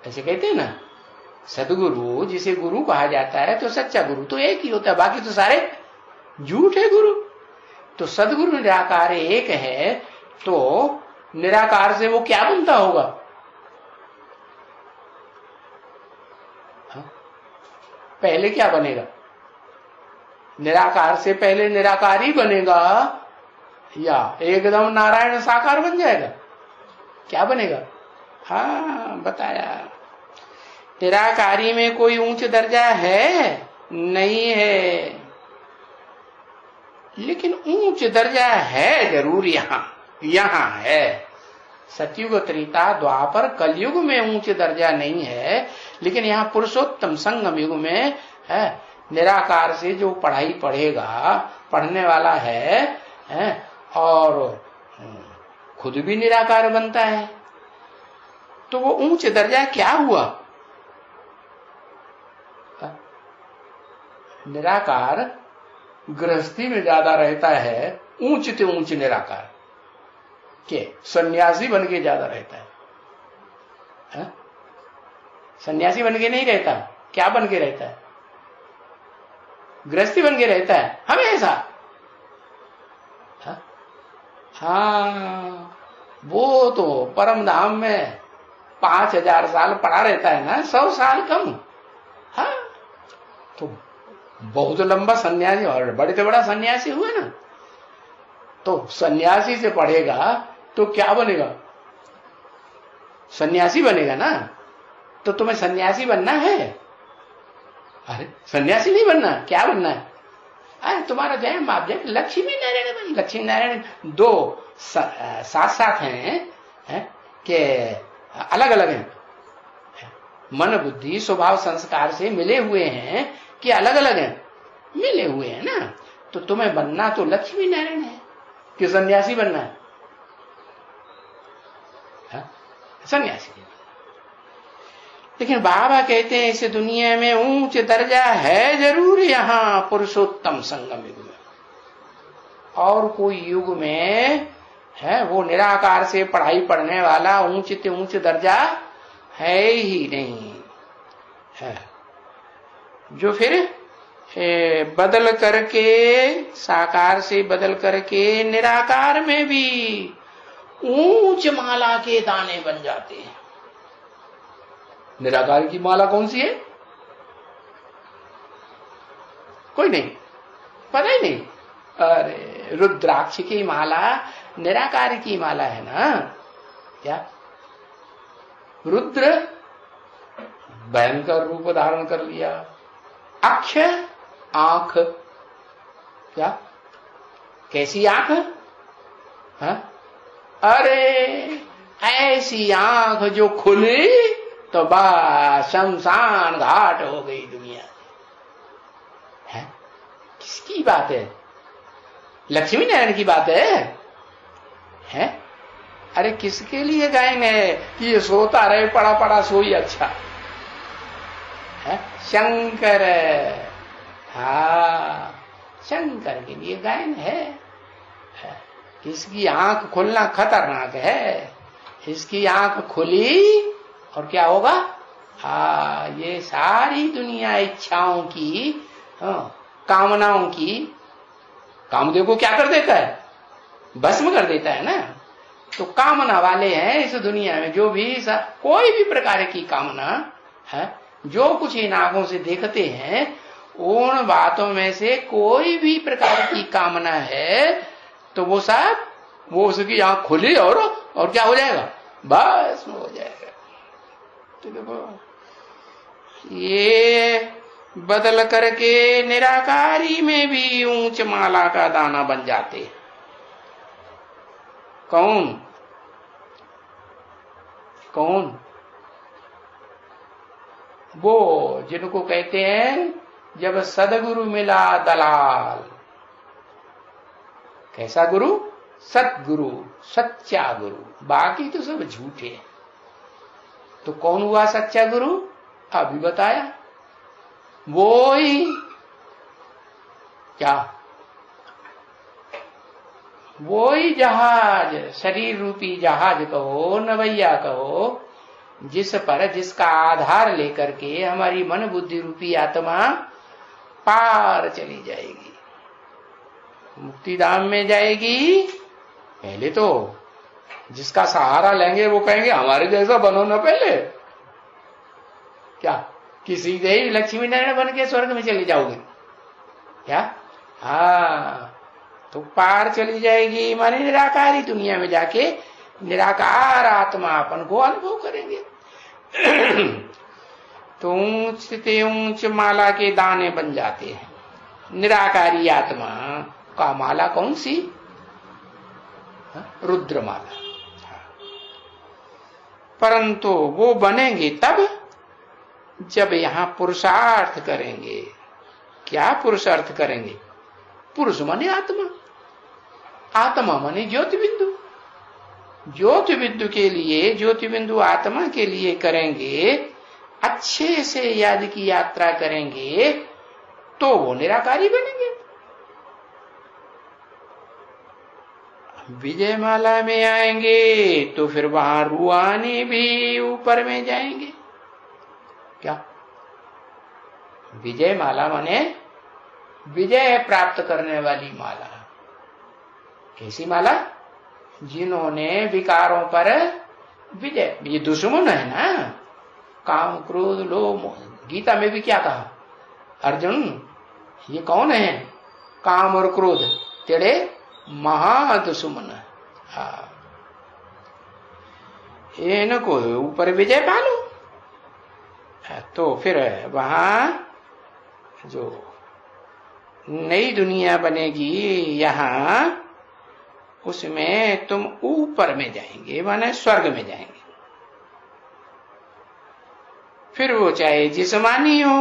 ऐसे कहते हैं ना। सदगुरु जिसे गुरु कहा जाता है, तो सच्चा गुरु तो एक ही होता है, बाकी तो सारे झूठ है गुरु। तो सदगुरु निराकार एक है, तो निराकार से वो क्या बनता होगा? पहले क्या बनेगा? निराकार से पहले निराकारी बनेगा, या एकदम नारायण साकार बन जाएगा? क्या बनेगा? हाँ बताया। निराकारी में कोई ऊंच दर्जा है? नहीं है। लेकिन ऊंच दर्जा है जरूर यहां है। सतयुग, त्रेता, द्वापर, कलयुग में ऊंच दर्जा नहीं है, लेकिन यहाँ पुरुषोत्तम संगम युग में है। निराकार से जो पढ़ाई पढ़ेगा, पढ़ने वाला है और खुद भी निराकार बनता है, तो वो ऊंच दर्जा क्या हुआ? निराकार गृहस्थी में ज्यादा रहता है, ऊंच से ऊंच निराकार के सन्यासी बन के ज्यादा रहता है। सन्यासी बन के नहीं रहता, क्या बन के रहता है? गृहस्थी बन के रहता है हमेशा। हाँ, वो तो परम धाम में 5000 साल पड़ा रहता है ना, 100 साल कम। हाँ, तो बहुत लंबा सन्यासी और बड़े से बड़ा सन्यासी हुआ ना। तो सन्यासी से पढ़ेगा तो क्या बनेगा? सन्यासी बनेगा ना। तो तुम्हें सन्यासी बनना है? अरे सन्यासी नहीं बनना, क्या बनना है? अरे तुम्हारा जय आप जय लक्ष्मी नारायण बन। लक्ष्मी नारायण दो साथ साथ हैं कि अलग अलग हैं? मन बुद्धि स्वभाव संस्कार से मिले हुए हैं कि अलग अलग हैं? मिले हुए हैं ना। तो तुम्हें बनना तो लक्ष्मी नारायण है कि सन्यासी बनना है? सन्यासी। लेकिन बाबा कहते हैं इस दुनिया में ऊंच दर्जा है जरूर यहाँ पुरुषोत्तम संगम युग में, और कोई युग में है वो निराकार से पढ़ाई पढ़ने वाला ऊंच से ऊंच दर्जा है ही नहीं है। जो फिर बदल करके साकार से बदल करके निराकार में भी ऊंच माला के दाने बन जाते हैं। निराकार की माला कौन सी है? कोई नहीं, पता ही नहीं। अरे रुद्राक्ष की माला निराकार की माला है ना। क्या रुद्र भयंकर रूप धारण कर लिया, अक्ष आंख, क्या कैसी आंख? अरे ऐसी आंख जो खुली तो बस शमशान घाट हो गई दुनिया है। किसकी बात है? लक्ष्मी नारायण की बात है? अरे किसके लिए गायन है कि ये सोता रहे, पड़ा पड़ा सोई अच्छा है? शंकर, हाँ शंकर के लिए गायन है। किसकी आंख खुलना खतरनाक है। इसकी आंख खुली और क्या होगा? ये सारी दुनिया इच्छाओं की, कामनाओं की, कामदेव को क्या कर देता है? भस्म कर देता है ना। तो कामना वाले हैं इस दुनिया में, जो भी कोई भी प्रकार की कामना है, जो कुछ इन आंखों से देखते हैं, उन बातों में से कोई भी प्रकार की कामना है तो वो सब, वो उसकी आंख खुली और क्या हो जाएगा? बस हो जाएगा। तो देखो ये बदल करके निराकारी में भी ऊंच माला का दाना बन जाते। कौन कौन? वो जिनको कहते हैं जब सदगुरु मिला दलाल। कैसा गुरु? सतगुरु, सच्चा गुरु। बाकी तो सब झूठे हैं। तो कौन हुआ सच्चा गुरु? अभी बताया। वो ही क्या? वो ही जहाज, शरीर रूपी जहाज कहो, नवैया कहो, जिस पर जिसका आधार लेकर के हमारी मन बुद्धि रूपी आत्मा पार चली जाएगी, मुक्तिधाम में जाएगी। पहले तो जिसका सहारा लेंगे वो कहेंगे हमारे जैसा बनो ना पहले। क्या कि सीधे ही लक्ष्मी नारायण बन के स्वर्ग में चले जाओगे क्या? हाँ, तो पार चली जाएगी, माने निराकारी दुनिया में जाके निराकार आत्मा अपन को अनुभव करेंगे। तो ऊंच से ऊंच माला के दाने बन जाते हैं निराकारी आत्मा। का माला कौन सी? रुद्रमाला। परंतु वो बनेंगे तब जब यहां पुरुषार्थ करेंगे। क्या पुरुषार्थ करेंगे? पुरुष माने आत्मा, आत्मा माने ज्योति बिंदु। ज्योति बिंदु के लिए, ज्योति बिंदु आत्मा के लिए करेंगे, अच्छे से याद की यात्रा करेंगे तो वो निराकारी बनेंगे। विजयमाला में आएंगे तो फिर वहां रूहानी भी ऊपर में जाएंगे। क्या? विजयमाला माने विजय प्राप्त करने वाली माला। कैसी माला? जिन्होंने विकारों पर विजय, ये दुश्मन है ना, काम क्रोध लोभ। गीता में भी क्या कहा? अर्जुन ये कौन है? काम और क्रोध तेरे महादुश्मन। इनको ऊपर विजय पालो तो फिर वहां जो नई दुनिया बनेगी यहां, उसमें तुम ऊपर में जाएंगे, माने स्वर्ग में जाएंगे। फिर वो चाहे जिस्मानी हो,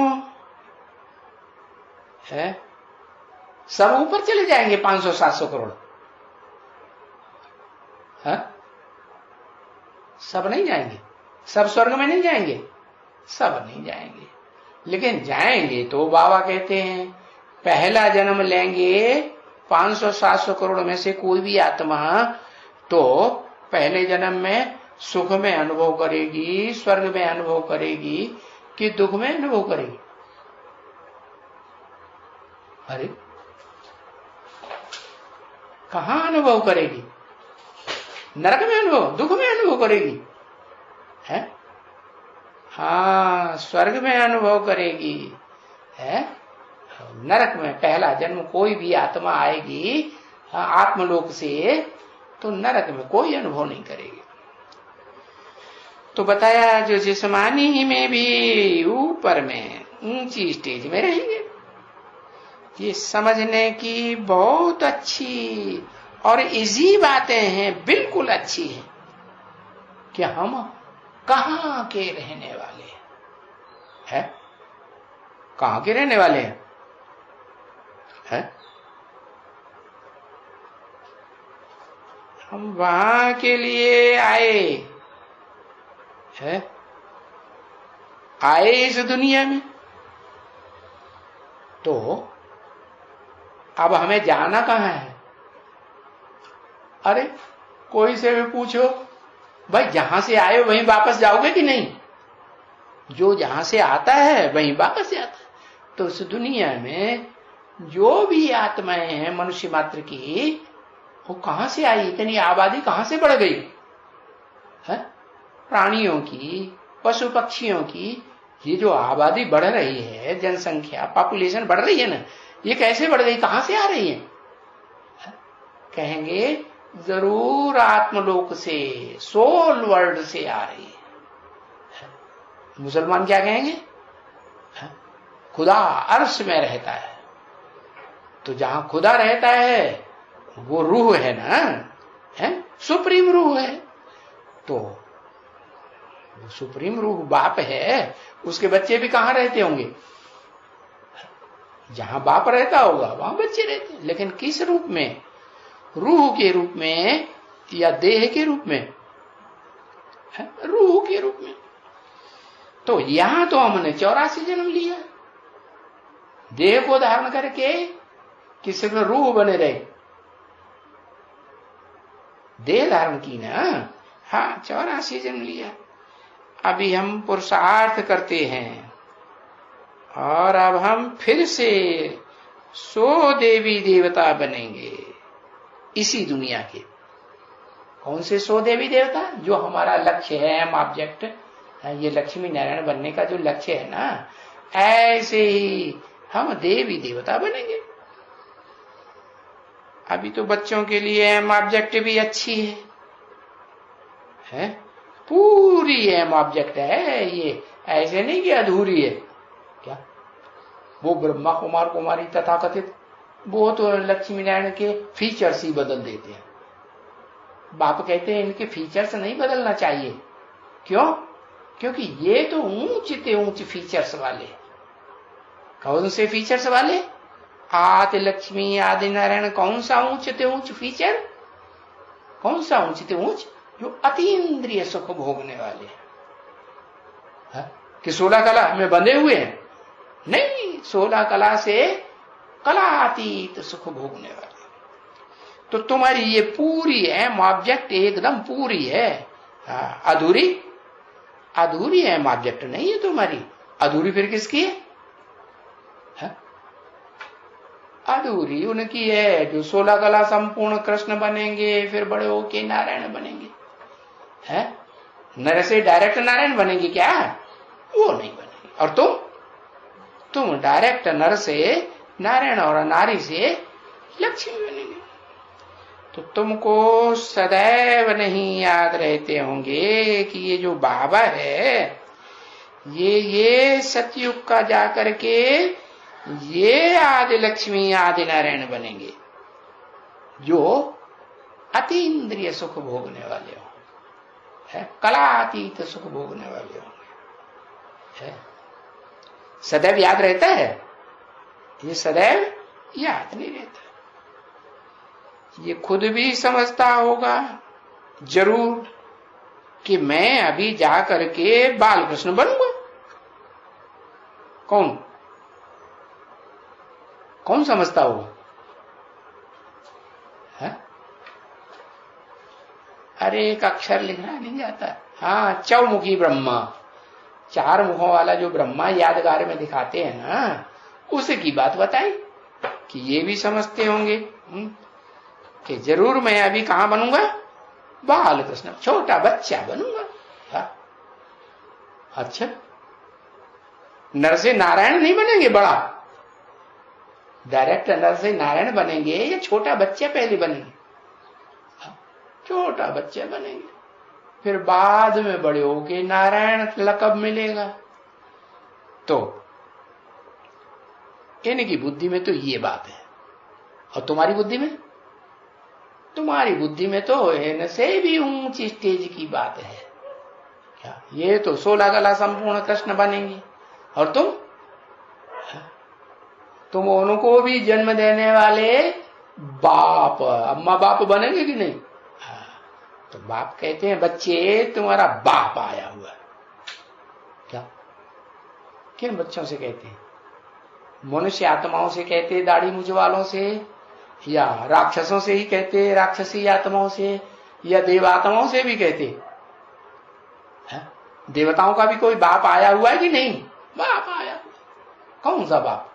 है सब ऊपर चले जाएंगे 500-700 करोड़। है? सब नहीं जाएंगे, सब स्वर्ग में नहीं जाएंगे, सब नहीं जाएंगे। लेकिन जाएंगे तो बाबा कहते हैं पहला जन्म लेंगे 500-700 करोड़ में से कोई भी आत्मा, तो पहले जन्म में सुख में अनुभव करेगी, स्वर्ग में अनुभव करेगी कि दुख में अनुभव करेगी? अरे कहां अनुभव करेगी? नरक में अनुभव, दुख में अनुभव करेगी? है? हाँ, स्वर्ग में अनुभव करेगी। है? नरक में पहला जन्म कोई भी आत्मा आएगी आत्मलोक से, तो नरक में कोई अनुभव नहीं करेगी। तो बताया जो जिस्मानी में भी ऊपर में ऊंची स्टेज में रहेंगे। ये समझने की बहुत अच्छी और इजी बातें हैं, बिल्कुल अच्छी है कि हम कहां के रहने वाले हैं। कहां के रहने वाले हैं? है? हम वहां के लिए आए हैं, आए इस दुनिया में, तो अब हमें जाना कहां है? अरे कोई से भी पूछो, भाई जहां से आए वहीं वापस जाओगे कि नहीं? जो जहां से आता है वहीं वापस जाता है। तो इस दुनिया में जो भी आत्माएं हैं मनुष्य मात्र की, वो कहां से आई? इतनी आबादी कहां से बढ़ गई है? प्राणियों की, पशु पक्षियों की ये जो आबादी बढ़ रही है, जनसंख्या, पॉपुलेशन बढ़ रही है ना, ये कैसे बढ़ गई? कहां से आ रही है? कहेंगे जरूर आत्मलोक से, सोल वर्ल्ड से आ रही है। मुसलमान क्या कहेंगे? खुदा अर्श में रहता है। तो जहां खुदा रहता है वो रूह है ना, है सुप्रीम रूह है। तो सुप्रीम रूह बाप है, उसके बच्चे भी कहां रहते होंगे? जहां बाप रहता होगा वहां बच्चे रहते हैं। लेकिन किस रूप में? रूह के रूप में या देह के रूप में? रूह के रूप में। तो यहां तो हमने 84 जन्म लिया, देह को धारण करके किसी में रूह बने रहे, देह धारण की ना। हाँ, 84 जन्म लिया। अभी हम पुरुषार्थ करते हैं और अब हम फिर से 100 देवी देवता बनेंगे इसी दुनिया के। कौन से 100 देवी देवता? जो हमारा लक्ष्य है, हम ऑब्जेक्ट, ये लक्ष्मी नारायण बनने का जो लक्ष्य है ना, ऐसे ही हम देवी देवता बनेंगे। अभी तो बच्चों के लिए एम ऑब्जेक्ट भी अच्छी है? पूरी एम ऑब्जेक्ट है ये, ऐसे नहीं कि अधूरी है। क्या वो ब्रह्मा कुमार कुमारी तथाकथित वो तो लक्ष्मी नारायण के फीचर्स ही बदल देते हैं। बाप कहते हैं इनके फीचर्स नहीं बदलना चाहिए। क्यों? क्योंकि ये तो ऊंचे ऊंचे फीचर्स वाले। कौन से फीचर्स वाले? आदि लक्ष्मी आदि नारायण। कौन सा ऊंचे ऊंच फीचर? कौन सा ऊंचे ऊंच? जो अतीन्द्रिय सुख भोगने वाले हैं। कि 16 कला में बंधे हुए हैं? नहीं, 16 कला से कलातीत सुख भोगने वाले। तो तुम्हारी ये पूरी है, ऑब्जेक्ट एकदम पूरी है। अधूरी? अधूरी है, ऑब्जेक्ट नहीं है तुम्हारी। अधूरी फिर किसकी है? अधूरी उनकी है जो 16 कला संपूर्ण कृष्ण बनेंगे, फिर बड़े होके नारायण बनेंगे। है नर से डायरेक्ट नारायण बनेंगे क्या? वो नहीं बनेंगे। और तुम डायरेक्ट नर से नारायण और नारी से लक्ष्मी बनेंगे। तो तुमको सदैव नहीं याद रहते होंगे कि ये जो बाबा है ये सतयुग का जाकर के ये आदि लक्ष्मी आदि नारायण बनेंगे, जो अतीन्द्रिय सुख भोगने वाले होंगे, कलातीत सुख भोगने वाले होंगे। सदैव याद रहता है? ये सदैव याद नहीं रहता। ये खुद भी समझता होगा जरूर कि मैं अभी जा करके बाल कृष्ण बनूंगा। कौन समझता होगा? है? अरे एक अक्षर लिखना नहीं जाता। हाँ, चौमुखी ब्रह्मा, 4 मुखों वाला जो ब्रह्मा यादगार में दिखाते हैं ना, उसकी बात बताई कि ये भी समझते होंगे कि जरूर मैं अभी कहां बनूंगा? बाल कृष्ण, छोटा बच्चा बनूंगा। हाँ? अच्छा, नर से नारायण नहीं बनेंगे बड़ा, डायरेक्ट नर से नारायण बनेंगे या छोटा बच्चा पहले बनेंगे? छोटा बच्चा बनेंगे, फिर बाद में बड़े होके नारायण लकब मिलेगा। तो इनकी बुद्धि में तो ये बात है। और तुम्हारी बुद्धि में? तुम्हारी बुद्धि में तो इनसे भी ऊंची स्टेज की बात है। क्या ये तो 16 कला संपूर्ण कृष्ण बनेंगे, और तुम उनको भी जन्म देने वाले बाप, अम्मा बाप बनेंगे कि नहीं? तो बाप कहते हैं बच्चे तुम्हारा बाप आया हुआ। क्या? किन बच्चों से कहते हैं? मनुष्य आत्माओं से कहते, दाढ़ी मूंछ वालों से, या राक्षसों से ही कहते, राक्षसी आत्माओं से, या देवात्माओं से भी कहते है? देवताओं का भी कोई बाप आया हुआ है कि नहीं? बाप आया हुआ। कौन सा बाप?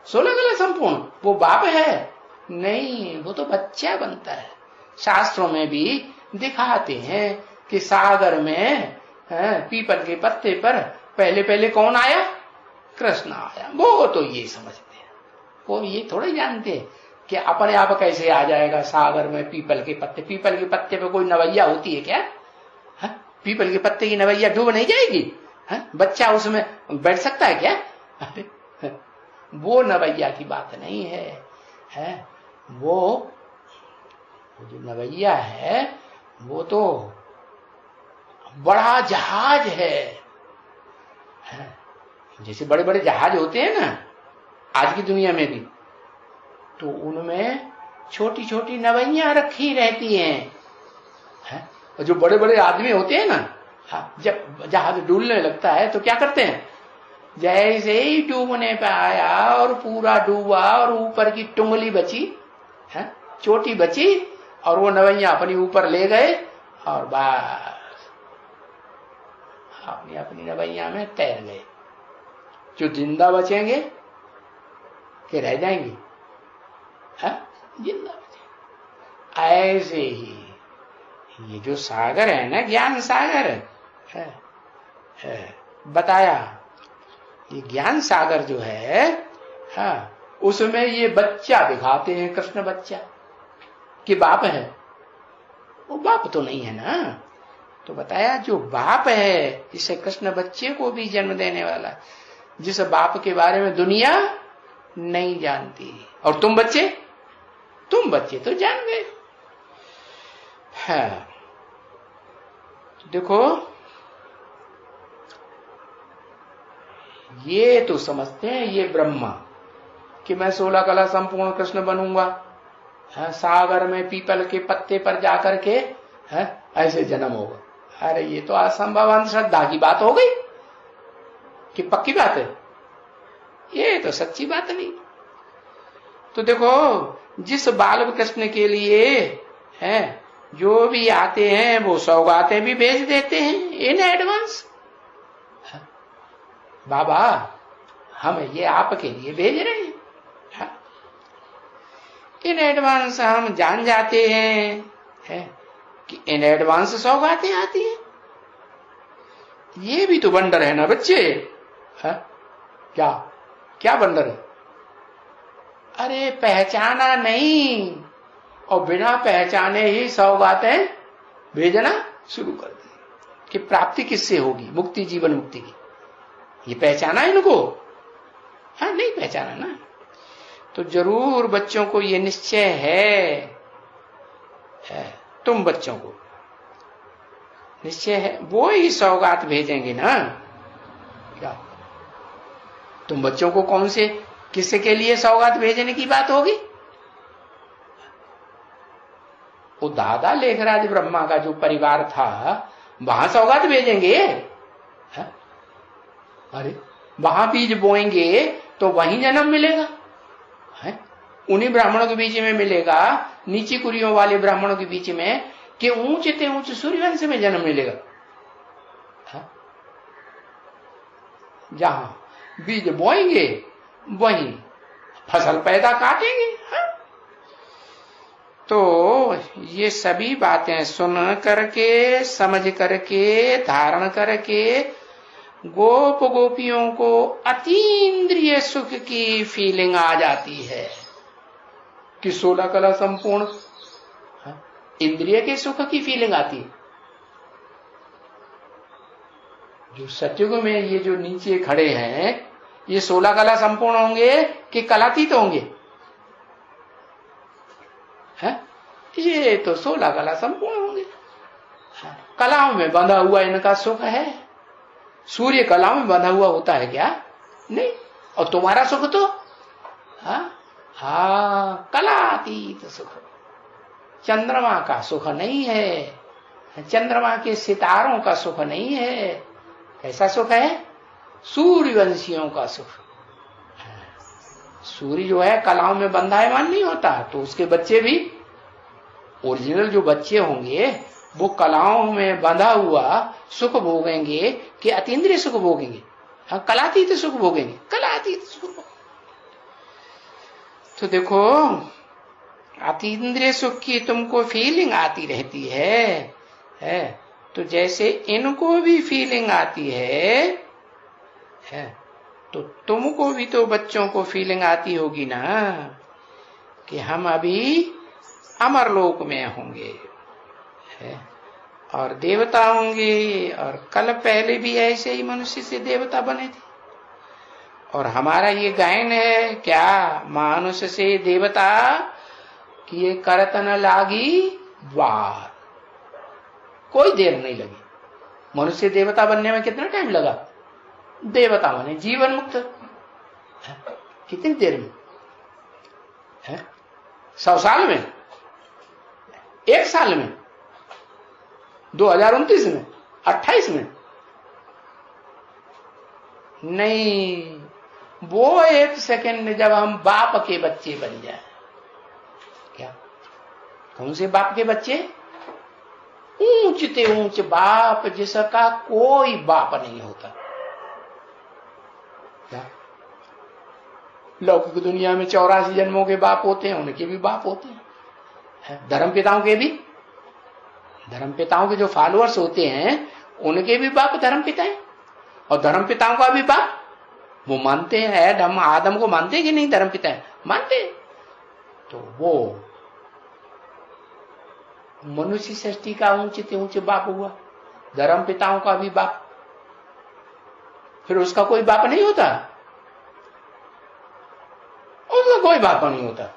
16 कला संपूर्ण वो बाप है? नहीं, वो तो बच्चा बनता है। शास्त्रों में भी दिखाते हैं कि सागर में पीपल के पत्ते पर पहले कौन आया? कृष्ण आया। वो तो ये समझते हैं, वो ये थोड़े जानते हैं कि अपने आप कैसे आ जाएगा सागर में पीपल के पत्ते। पीपल के पत्ते पे कोई नवैया होती है क्या? पीपल के पत्ते की नवैया डूब नहीं जाएगी? बच्चा उसमें बैठ सकता है क्या? वो नवैया की बात नहीं है, वो जो नवैया है वो तो बड़ा जहाज है। जैसे बड़े बड़े जहाज होते हैं ना आज की दुनिया में भी, तो उनमें छोटी छोटी नवैया रखी रहती हैं। और जो बड़े बड़े आदमी होते हैं ना, जब जहाज डूबने लगता है तो क्या करते हैं? जैसे ही डूबने पे आया और पूरा डूबा और ऊपर की टुंगली बची, चोटी बची, और वो नवैया अपनी ऊपर ले गए और बस अपनी अपनी नवैया में तैर गए। जो जिंदा बचेंगे कि रह जाएंगे? जिंदा बचेंगे। ऐसे ही ये जो सागर है ना, ज्ञान सागर है, बताया ये ज्ञान सागर जो है, उसमें ये बच्चा दिखाते हैं, कृष्ण बच्चा कि बाप है। वो बाप तो नहीं है ना। तो बताया जो बाप है, जिसे कृष्ण बच्चे को भी जन्म देने वाला, जिस बाप के बारे में दुनिया नहीं जानती। और तुम बच्चे तो जान गए। है देखो, ये तो समझते हैं ये ब्रह्मा कि मैं 16 कला संपूर्ण कृष्ण बनूंगा, सागर में पीपल के पत्ते पर जाकर के ऐसे जन्म होगा। अरे ये तो असंभव अंधश्रद्धा की बात हो गई कि पक्की बात है, ये तो सच्ची बात नहीं। तो देखो, जिस बाल कृष्ण के लिए है जो भी आते हैं वो सौगातें भी भेज देते हैं इन एडवांस। बाबा हम ये आपके लिए भेज रहे हैं, इन एडवांस हम जान जाते हैं कि इन एडवांस सौगातें आती हैं। ये भी तो वंडर है ना बच्चे। क्या क्या वंडर है? अरे पहचाना नहीं और बिना पहचाने ही सौगातें भेजना शुरू कर दी कि प्राप्ति किससे होगी? मुक्ति, जीवन मुक्ति की। ये पहचाना इनको? नहीं पहचाना ना। तो जरूर बच्चों को ये निश्चय है, तुम बच्चों को निश्चय है वो ही सौगात भेजेंगे ना। क्या तुम बच्चों को कौन से किसी के लिए सौगात भेजने की बात होगी? वो दादा लेखराज ब्रह्मा का जो परिवार था वहां सौगात भेजेंगे। अरे वहां बीज बोएंगे तो वहीं जन्म मिलेगा, उन्हीं ब्राह्मणों के बीच में मिलेगा, नीची कुरियों वाले ब्राह्मणों के बीच में, कि ऊंचे ते ऊंचे सूर्यवंश में जन्म मिलेगा। जहां बीज बोएंगे वहीं फसल पैदा काटेंगे। तो ये सभी बातें सुन करके, समझ करके, धारण करके गोप गोपियों को अतीन्द्रिय सुख की फीलिंग आ जाती है कि 16 कला संपूर्ण इंद्रिय के सुख की फीलिंग आती है। जो सत्युग में ये जो नीचे खड़े हैं ये 16 कला संपूर्ण होंगे कि कलातीत होंगे? ये तो 16 कला संपूर्ण होंगे। कलाओं में बंधा हुआ इनका सुख है। सूर्य कलाओं में बंधा हुआ होता है क्या? नहीं। और तुम्हारा सुख तो कलातीत सुख। चंद्रमा का सुख नहीं है, चंद्रमा के सितारों का सुख नहीं है। कैसा सुख है? सूर्यवंशियों का सुख। सूर्य जो है कलाओं में बंधायमान नहीं होता, तो उसके बच्चे भी ओरिजिनल जो बच्चे होंगे वो कलाओं में बंधा हुआ सुख भोगेंगे कि अतीन्द्रिय सुख भोगेंगे? कलातीत सुख भोगेंगे, कलातीत सुख। तो देखो, अतीन्द्रिय सुख की तुमको फीलिंग आती रहती है, तो जैसे इनको भी फीलिंग आती है, तो तुमको भी तो बच्चों को फीलिंग आती होगी ना कि हम अभी अमरलोक में होंगे और देवता होंगे, और कल पहले भी ऐसे ही मनुष्य से देवता बने थे। और हमारा ये गायन है क्या, मानुष से देवता कि ये करतन लागी वार। कोई देर नहीं लगी। मनुष्य देवता बनने में कितना टाइम लगा? देवता बने जीवन मुक्त कितनी देर में? 100 साल में? 1 साल में? 2029 में? 28 में? नहीं, वो 1 सेकंड में जब हम बाप के बच्चे बन जाए। क्या? कौन से बाप के बच्चे? ऊंचते ऊंच बाप जिसका कोई बाप नहीं होता। क्या? लौकिक दुनिया में 84 जन्मों के बाप होते हैं, उनके भी बाप होते हैं। धर्म पिताओं के भी, धर्म पिताओं के जो फॉलोअर्स होते हैं उनके भी बाप धर्म पिता हैं, और धर्म पिताओं का भी बाप वो मानते हैं। हम आदम को मानते हैं कि नहीं? धर्म पिता है, मानते हैं। तो वो मनुष्य सृष्टि का ऊंचे ऊंचे बाप हुआ, धर्म पिताओं का भी बाप। फिर उसका कोई बाप नहीं होता? कोई बाप नहीं होता।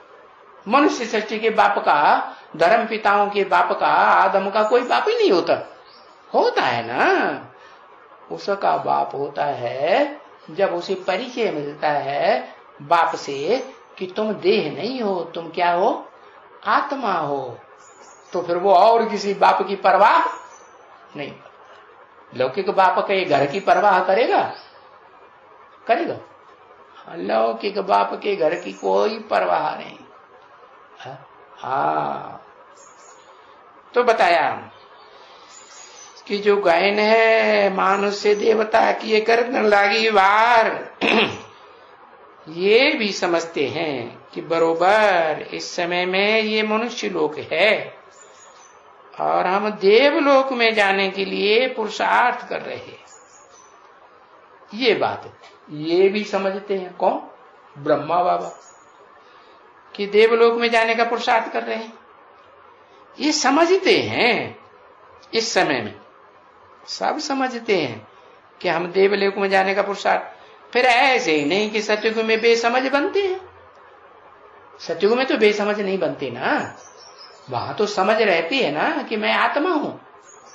मनुष्य सृष्टि के बाप का, धर्म पिताओं के बाप का, आदम का कोई बाप ही नहीं होता। होता है ना, उसका बाप होता है जब उसे परिचय मिलता है बाप से कि तुम देह नहीं हो, तुम क्या हो, आत्मा हो। तो फिर वो और किसी बाप की परवाह नहीं। लौकिक बाप के घर की परवाह करेगा? करेगा? लौकिक बाप के घर की कोई परवाह नहीं। हाँ, तो बताया कि जो गायन है मानुष से देवता की ये करने लागी वार ये भी समझते हैं कि बरोबर इस समय में ये मनुष्य लोक है और हम देवलोक में जाने के लिए पुरुषार्थ कर रहे हैं। ये बात ये भी समझते हैं। कौन? ब्रह्मा बाबा, कि देवलोक में जाने का पुरुषार्थ कर रहे हैं। ये समझते हैं, इस समय में सब समझते हैं कि हम देवलोक में जाने का पुरुषार्थ। फिर ऐसे ही नहीं कि सतयुग में बेसमझ बनते हैं। सतयुग में तो बेसमझ नहीं बनते ना, वहां तो समझ रहती है ना कि मैं आत्मा हूं,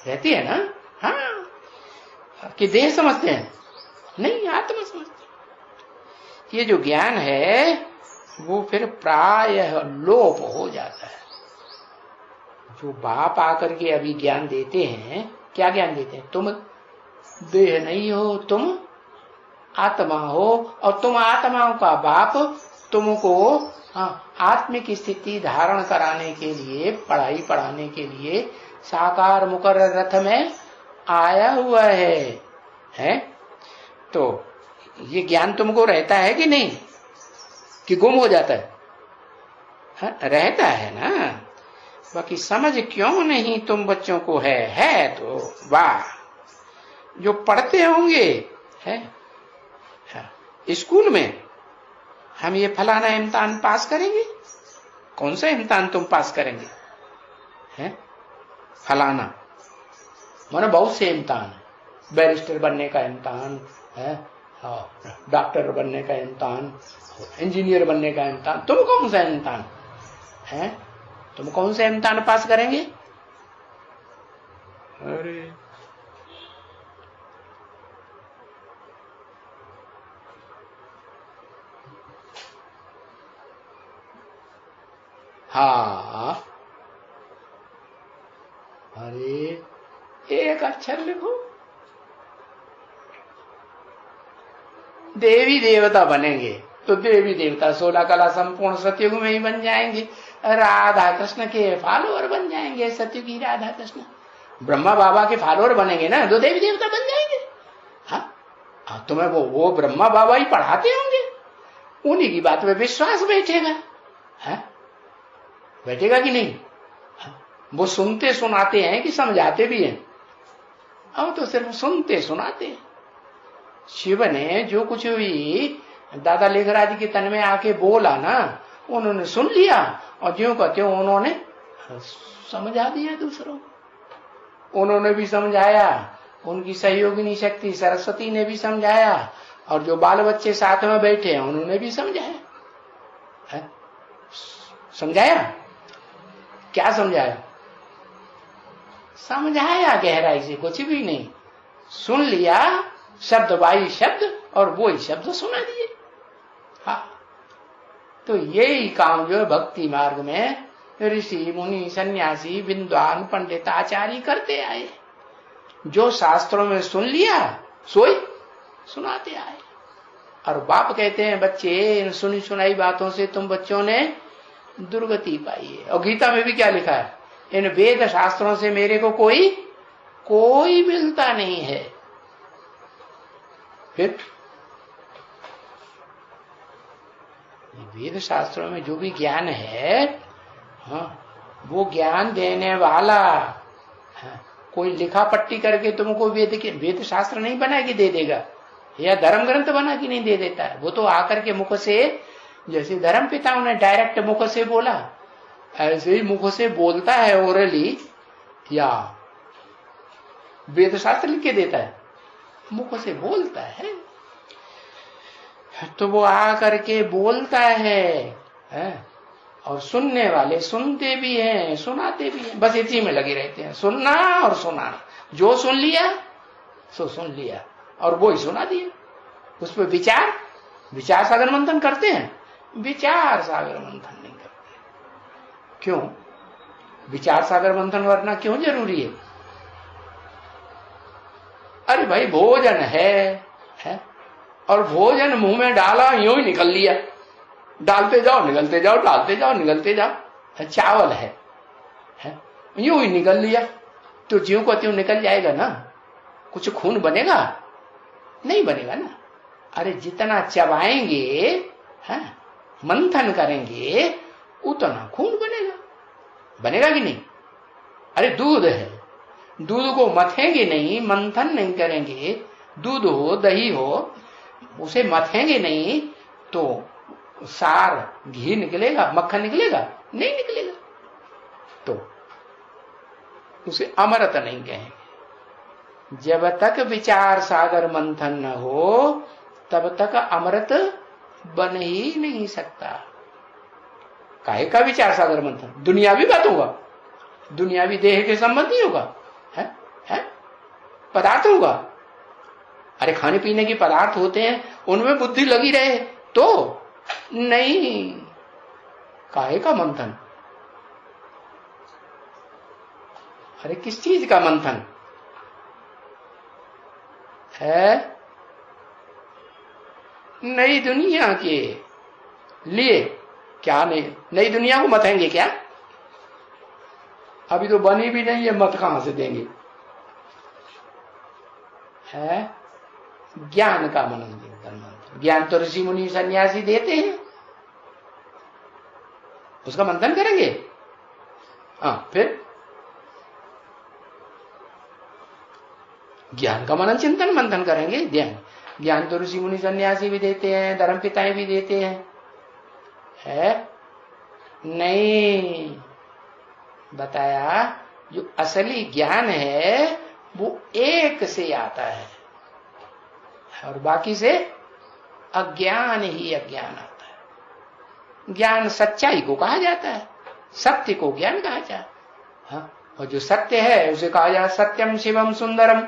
रहती है ना। हाँ, कि देह समझते हैं? नहीं, आत्मा समझते हैं। ये जो ज्ञान है वो फिर प्रायः लोप हो जाता है। जो बाप आकर के अभी ज्ञान देते हैं, क्या ज्ञान देते हैं? तुम देह नहीं हो, तुम आत्मा हो, और तुम आत्माओं का बाप तुमको आत्मिक स्थिति धारण कराने के लिए, पढ़ाई पढ़ाने के लिए साकार मुकर्रर रथ में आया हुआ है? तो ये ज्ञान तुमको रहता है कि नहीं, कि गुम हो जाता है? रहता है ना। बाकी समझ क्यों नहीं तुम बच्चों को है तो वाह, जो पढ़ते होंगे है स्कूल में, हम ये फलाना इम्तिहान पास करेंगे। कौन सा इम्तिहान तुम पास करेंगे? है फलाना, मानो बहुत से इम्तिहान, बैरिस्टर बनने का इम्तिहान है, डॉक्टर बनने का इम्तिहान, इंजीनियर बनने का इम्तिहान। तुम कौन सा इम्तिहान है? तुम कौन सा इम्तिहान पास करेंगे? अरे हाँ, अरे एक अक्षर लिखो, देवी देवता बनेंगे तो देवी देवता 16 कला संपूर्ण सतयुग में ही बन जाएंगे। राधा कृष्ण के फॉलोअर बन जाएंगे, सतयुगी राधा कृष्ण। ब्रह्मा बाबा के फॉलोअर बनेंगे ना, तो देवी देवता बन जाएंगे। हाँ, तुम्हें वो ब्रह्मा बाबा ही पढ़ाते होंगे, उन्हीं की बात में विश्वास बैठेगा। है बैठेगा कि नहीं? वो सुनते सुनाते हैं कि समझाते भी हैं? अब तो सिर्फ सुनते सुनाते हैं। शिव ने जो कुछ भी दादा लेखराज के तन में आके बोला ना, उन्होंने सुन लिया और ज्यों का त्यों उन्होंने समझा दिया दूसरों। उन्होंने भी समझाया, उनकी सहयोगिनी शक्ति सरस्वती ने भी समझाया, और जो बाल बच्चे साथ में बैठे हैं उन्होंने भी समझाया। समझाया? क्या समझाया? समझाया गहराई से कुछ भी नहीं, सुन लिया, शब्द वाई शब्द, और वो ही शब्द सुना दिए। हाँ, तो यही काम जो है भक्ति मार्ग में ऋषि मुनि सन्यासी विद्वान पंडित आचार्य करते आए। जो शास्त्रों में सुन लिया सोई सुनाते आए। और बाप कहते हैं, बच्चे इन सुनी सुनाई बातों से तुम बच्चों ने दुर्गति पाई है। और गीता में भी क्या लिखा है? इन वेद शास्त्रों से मेरे को कोई मिलता नहीं है। फिर वेद शास्त्रों में जो भी ज्ञान है, वो ज्ञान देने वाला, कोई लिखा पट्टी करके तुमको वेद शास्त्र नहीं बना के दे देगा, या धर्म ग्रंथ बना के नहीं दे देता है। वो तो आकर के मुख से, जैसे धर्म पिताओं ने डायरेक्ट मुख से बोला, ऐसे ही मुख से बोलता है ओरली, या वेद शास्त्र लिख के देता है, मुख से बोलता है। तो वो आकर के बोलता है है, और सुनने वाले सुनते भी हैं सुनाते भी हैं, बस इसी में लगे रहते हैं, सुनना और सुनाना। जो सुन लिया सो सुन लिया और वो ही सुना दिया। उस पर विचार सागर मंथन करते हैं? विचार सागर मंथन नहीं करते। क्यों? विचार सागर मंथन करना क्यों जरूरी है? अरे भाई भोजन है और भोजन मुंह में डाला यूं ही निकल लिया, डालते जाओ निकलते जाओ, डालते जाओ निकलते जाओ। चावल है यूं ही निकल लिया, तो ज्यों को त्यों निकल जाएगा ना? कुछ खून बनेगा? नहीं बनेगा ना। अरे जितना चबाएंगे, मंथन करेंगे, उतना खून बनेगा कि नहीं? अरे दूध है, दूध को मथेंगे नहीं, मंथन नहीं करेंगे, दूध हो दही हो, उसे मथेंगे नहीं तो सार घी निकलेगा, मक्खन निकलेगा? नहीं निकलेगा। तो उसे अमृत नहीं कहेंगे। जब तक विचार सागर मंथन न हो तब तक अमृत बन ही नहीं सकता। काहे का विचार सागर मंथन? दुनियावी बात होगा, दुनियावी देह के संबंधी होगा, है पदार्थ होगा। अरे खाने पीने के पदार्थ होते हैं, उनमें बुद्धि लगी रहे तो नहीं। काहे का मंथन? अरे किस चीज का मंथन है? नई दुनिया के लिए। क्या नई दुनिया को मथेंगे क्या? अभी तो बनी भी नहीं है, मत कहां से देंगे? है ज्ञान का मनन चिंतन मंथन। ज्ञान तो ऋषि मुनि सन्यासी देते हैं, उसका मंथन करेंगे। फिर ज्ञान का मनन चिंतन मंथन करेंगे। ज्ञान तो ऋषि मुनि सन्यासी भी देते हैं, धर्म पिताएं भी देते हैं, है नहीं बताया। जो असली ज्ञान है वो एक से आता है और बाकी से अज्ञान ही अज्ञान आता है। ज्ञान सच्चाई को कहा जाता है, सत्य को ज्ञान कहा जाता है। और जो सत्य है उसे कहा जाता है सत्यम शिवम सुंदरम।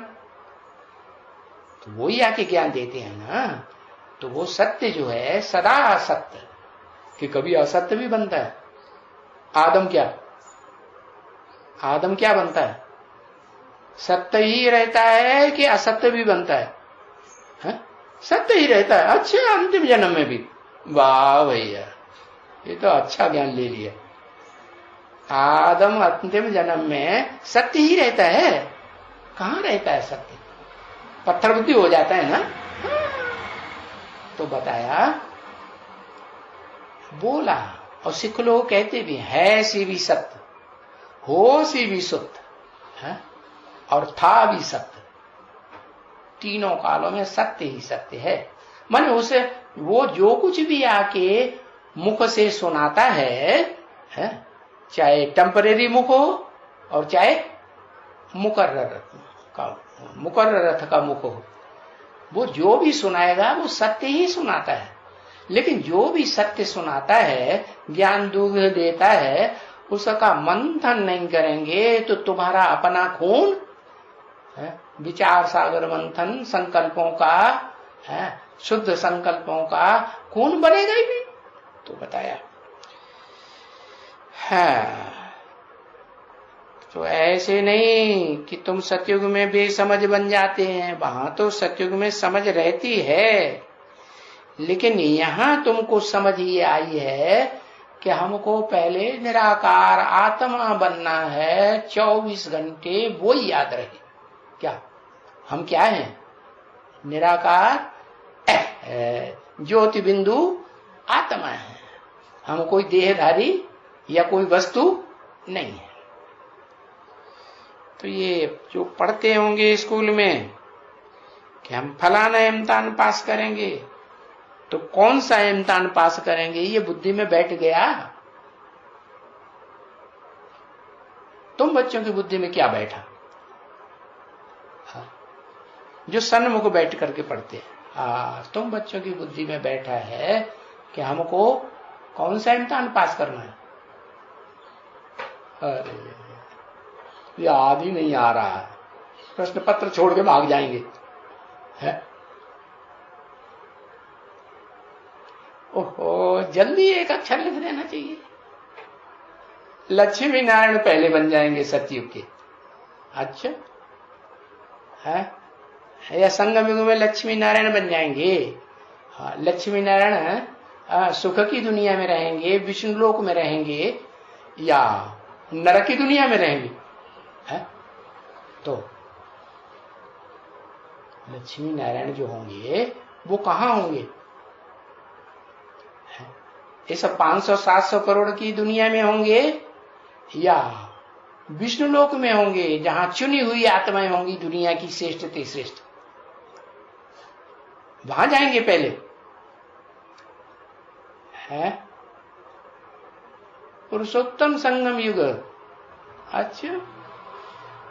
तो वो ही आके ज्ञान देते हैं ना। तो वो सत्य जो है सदा सत्य, कि कभी असत्य भी बनता है। आदम क्या बनता है? सत्य ही रहता है कि असत्य भी बनता है? सत्य ही रहता है। अच्छा, अंतिम जन्म में भी। वाह भैया, ये तो अच्छा ज्ञान ले लिया। आदम अंतिम जन्म में सत्य ही रहता है। कहां रहता है सत्य? पत्थर बुद्धि हो जाता है ना। तो बताया, बोला, और सिख लोग कहते भी है सी भी सत्य, हो सी भी शुद्ध, और था भी सत्य। तीनों कालों में सत्य ही सत्य है। माने उसे वो जो कुछ भी आके मुख से सुनाता है, चाहे टेम्परेरी मुख हो और चाहे मुकर्रर का मुख हो, वो जो भी सुनाएगा वो सत्य ही सुनाता है। लेकिन जो भी सत्य सुनाता है, ज्ञान दूध देता है, उसका मंथन नहीं करेंगे तो तुम्हारा अपना खून, विचार सागर मंथन संकल्पों का, शुद्ध संकल्पों का खून बनेगा ही नहीं। तो बताया तो ऐसे नहीं कि तुम सतयुग में बेसमझ बन जाते हैं। वहां तो सतयुग में समझ रहती है, लेकिन यहां तुमको समझ ये आई है कि हमको पहले निराकार आत्मा बनना है। 24 घंटे वो ही याद रहे। क्या हम क्या हैं? निराकार ज्योति बिंदु आत्मा है। हम कोई देहधारी या कोई वस्तु नहीं है। तो ये जो पढ़ते होंगे स्कूल में कि हम फलाना इम्तिहान पास करेंगे, तो कौन सा इम्तिहान पास करेंगे ये बुद्धि में बैठ गया? तुम बच्चों की बुद्धि में क्या बैठा? जो सन्मुख बैठ करके पढ़ते हैं, तुम बच्चों की बुद्धि में बैठा है कि हमको कौन सा इम्तिहान पास करना है? अरे याद ही नहीं आ रहा है, प्रश्न पत्र छोड़ के भाग जाएंगे है? ओहो, जल्दी एक अक्षर लिख देना चाहिए। लक्ष्मी नारायण पहले बन जाएंगे सतयुग के। अच्छा है या संगम युग में लक्ष्मी नारायण बन जाएंगे? हाँ, लक्ष्मी नारायण सुख की दुनिया में रहेंगे, विष्णु लोक में रहेंगे या नरक की दुनिया में रहेंगे है? तो लक्ष्मी नारायण जो होंगे वो कहां होंगे? ये सब 500-700 करोड़ की दुनिया में होंगे या विष्णु लोक में होंगे, जहां चुनी हुई आत्माएं होंगी दुनिया की श्रेष्ठ ते श्रेष्ठ, वहां जाएंगे पहले है? पुरुषोत्तम संगम युग। अच्छा,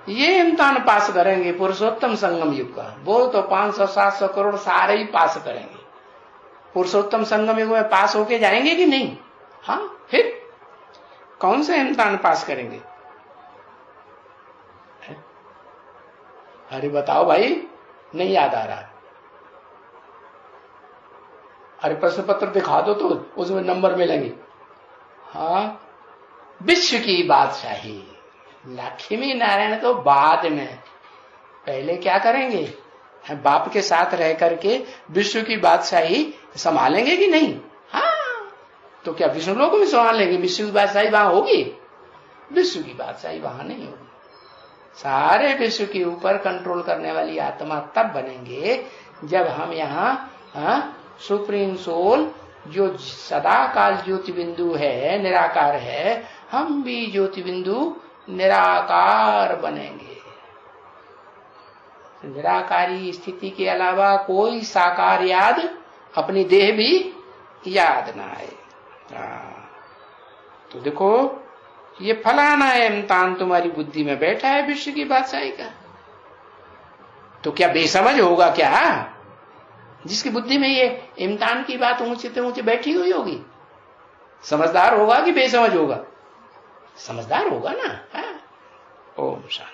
ये इम्तिहान पास करेंगे पुरुषोत्तम संगम युग का, वो तो 500-700 करोड़ सारे ही पास करेंगे। पुरुषोत्तम संगम युग में पास होके जाएंगे कि नहीं? हाँ, फिर कौन सा इम्तिहान पास करेंगे? अरे बताओ भाई, नहीं याद आ रहा। अरे प्रश्न पत्र दिखा दो तो उसमें नंबर मिलेंगे। हाँ, विश्व की बादशाही लक्ष्मी नारायण तो बाद में, पहले क्या करेंगे? बाप के साथ रह करके विश्व की बादशाही संभालेंगे कि नहीं? हाँ, तो क्या विष्णु लोक में संभाल लेंगे? विश्व की बादशाही वहां होगी? विश्व की बादशाही वहां नहीं होगी। सारे विश्व के ऊपर कंट्रोल करने वाली आत्मा तब बनेंगे जब हम यहाँ सुप्रीम सोल जो सदा काल ज्योति बिंदु है, निराकार है, हम भी ज्योति बिंदु निराकार बनेंगे। निराकारी स्थिति के अलावा कोई साकार याद, अपनी देह भी याद ना आए। तो देखो, ये फलाना इम्तिहान तुम्हारी बुद्धि में बैठा है विश्व की बादशाही का, तो क्या बेसमझ होगा क्या? जिसकी बुद्धि में ये इम्तिहान की बात ऊंचे से ऊंचे बैठी हुई होगी, समझदार होगा कि बेसमझ होगा? समझदार होगा ना। ओम शांति।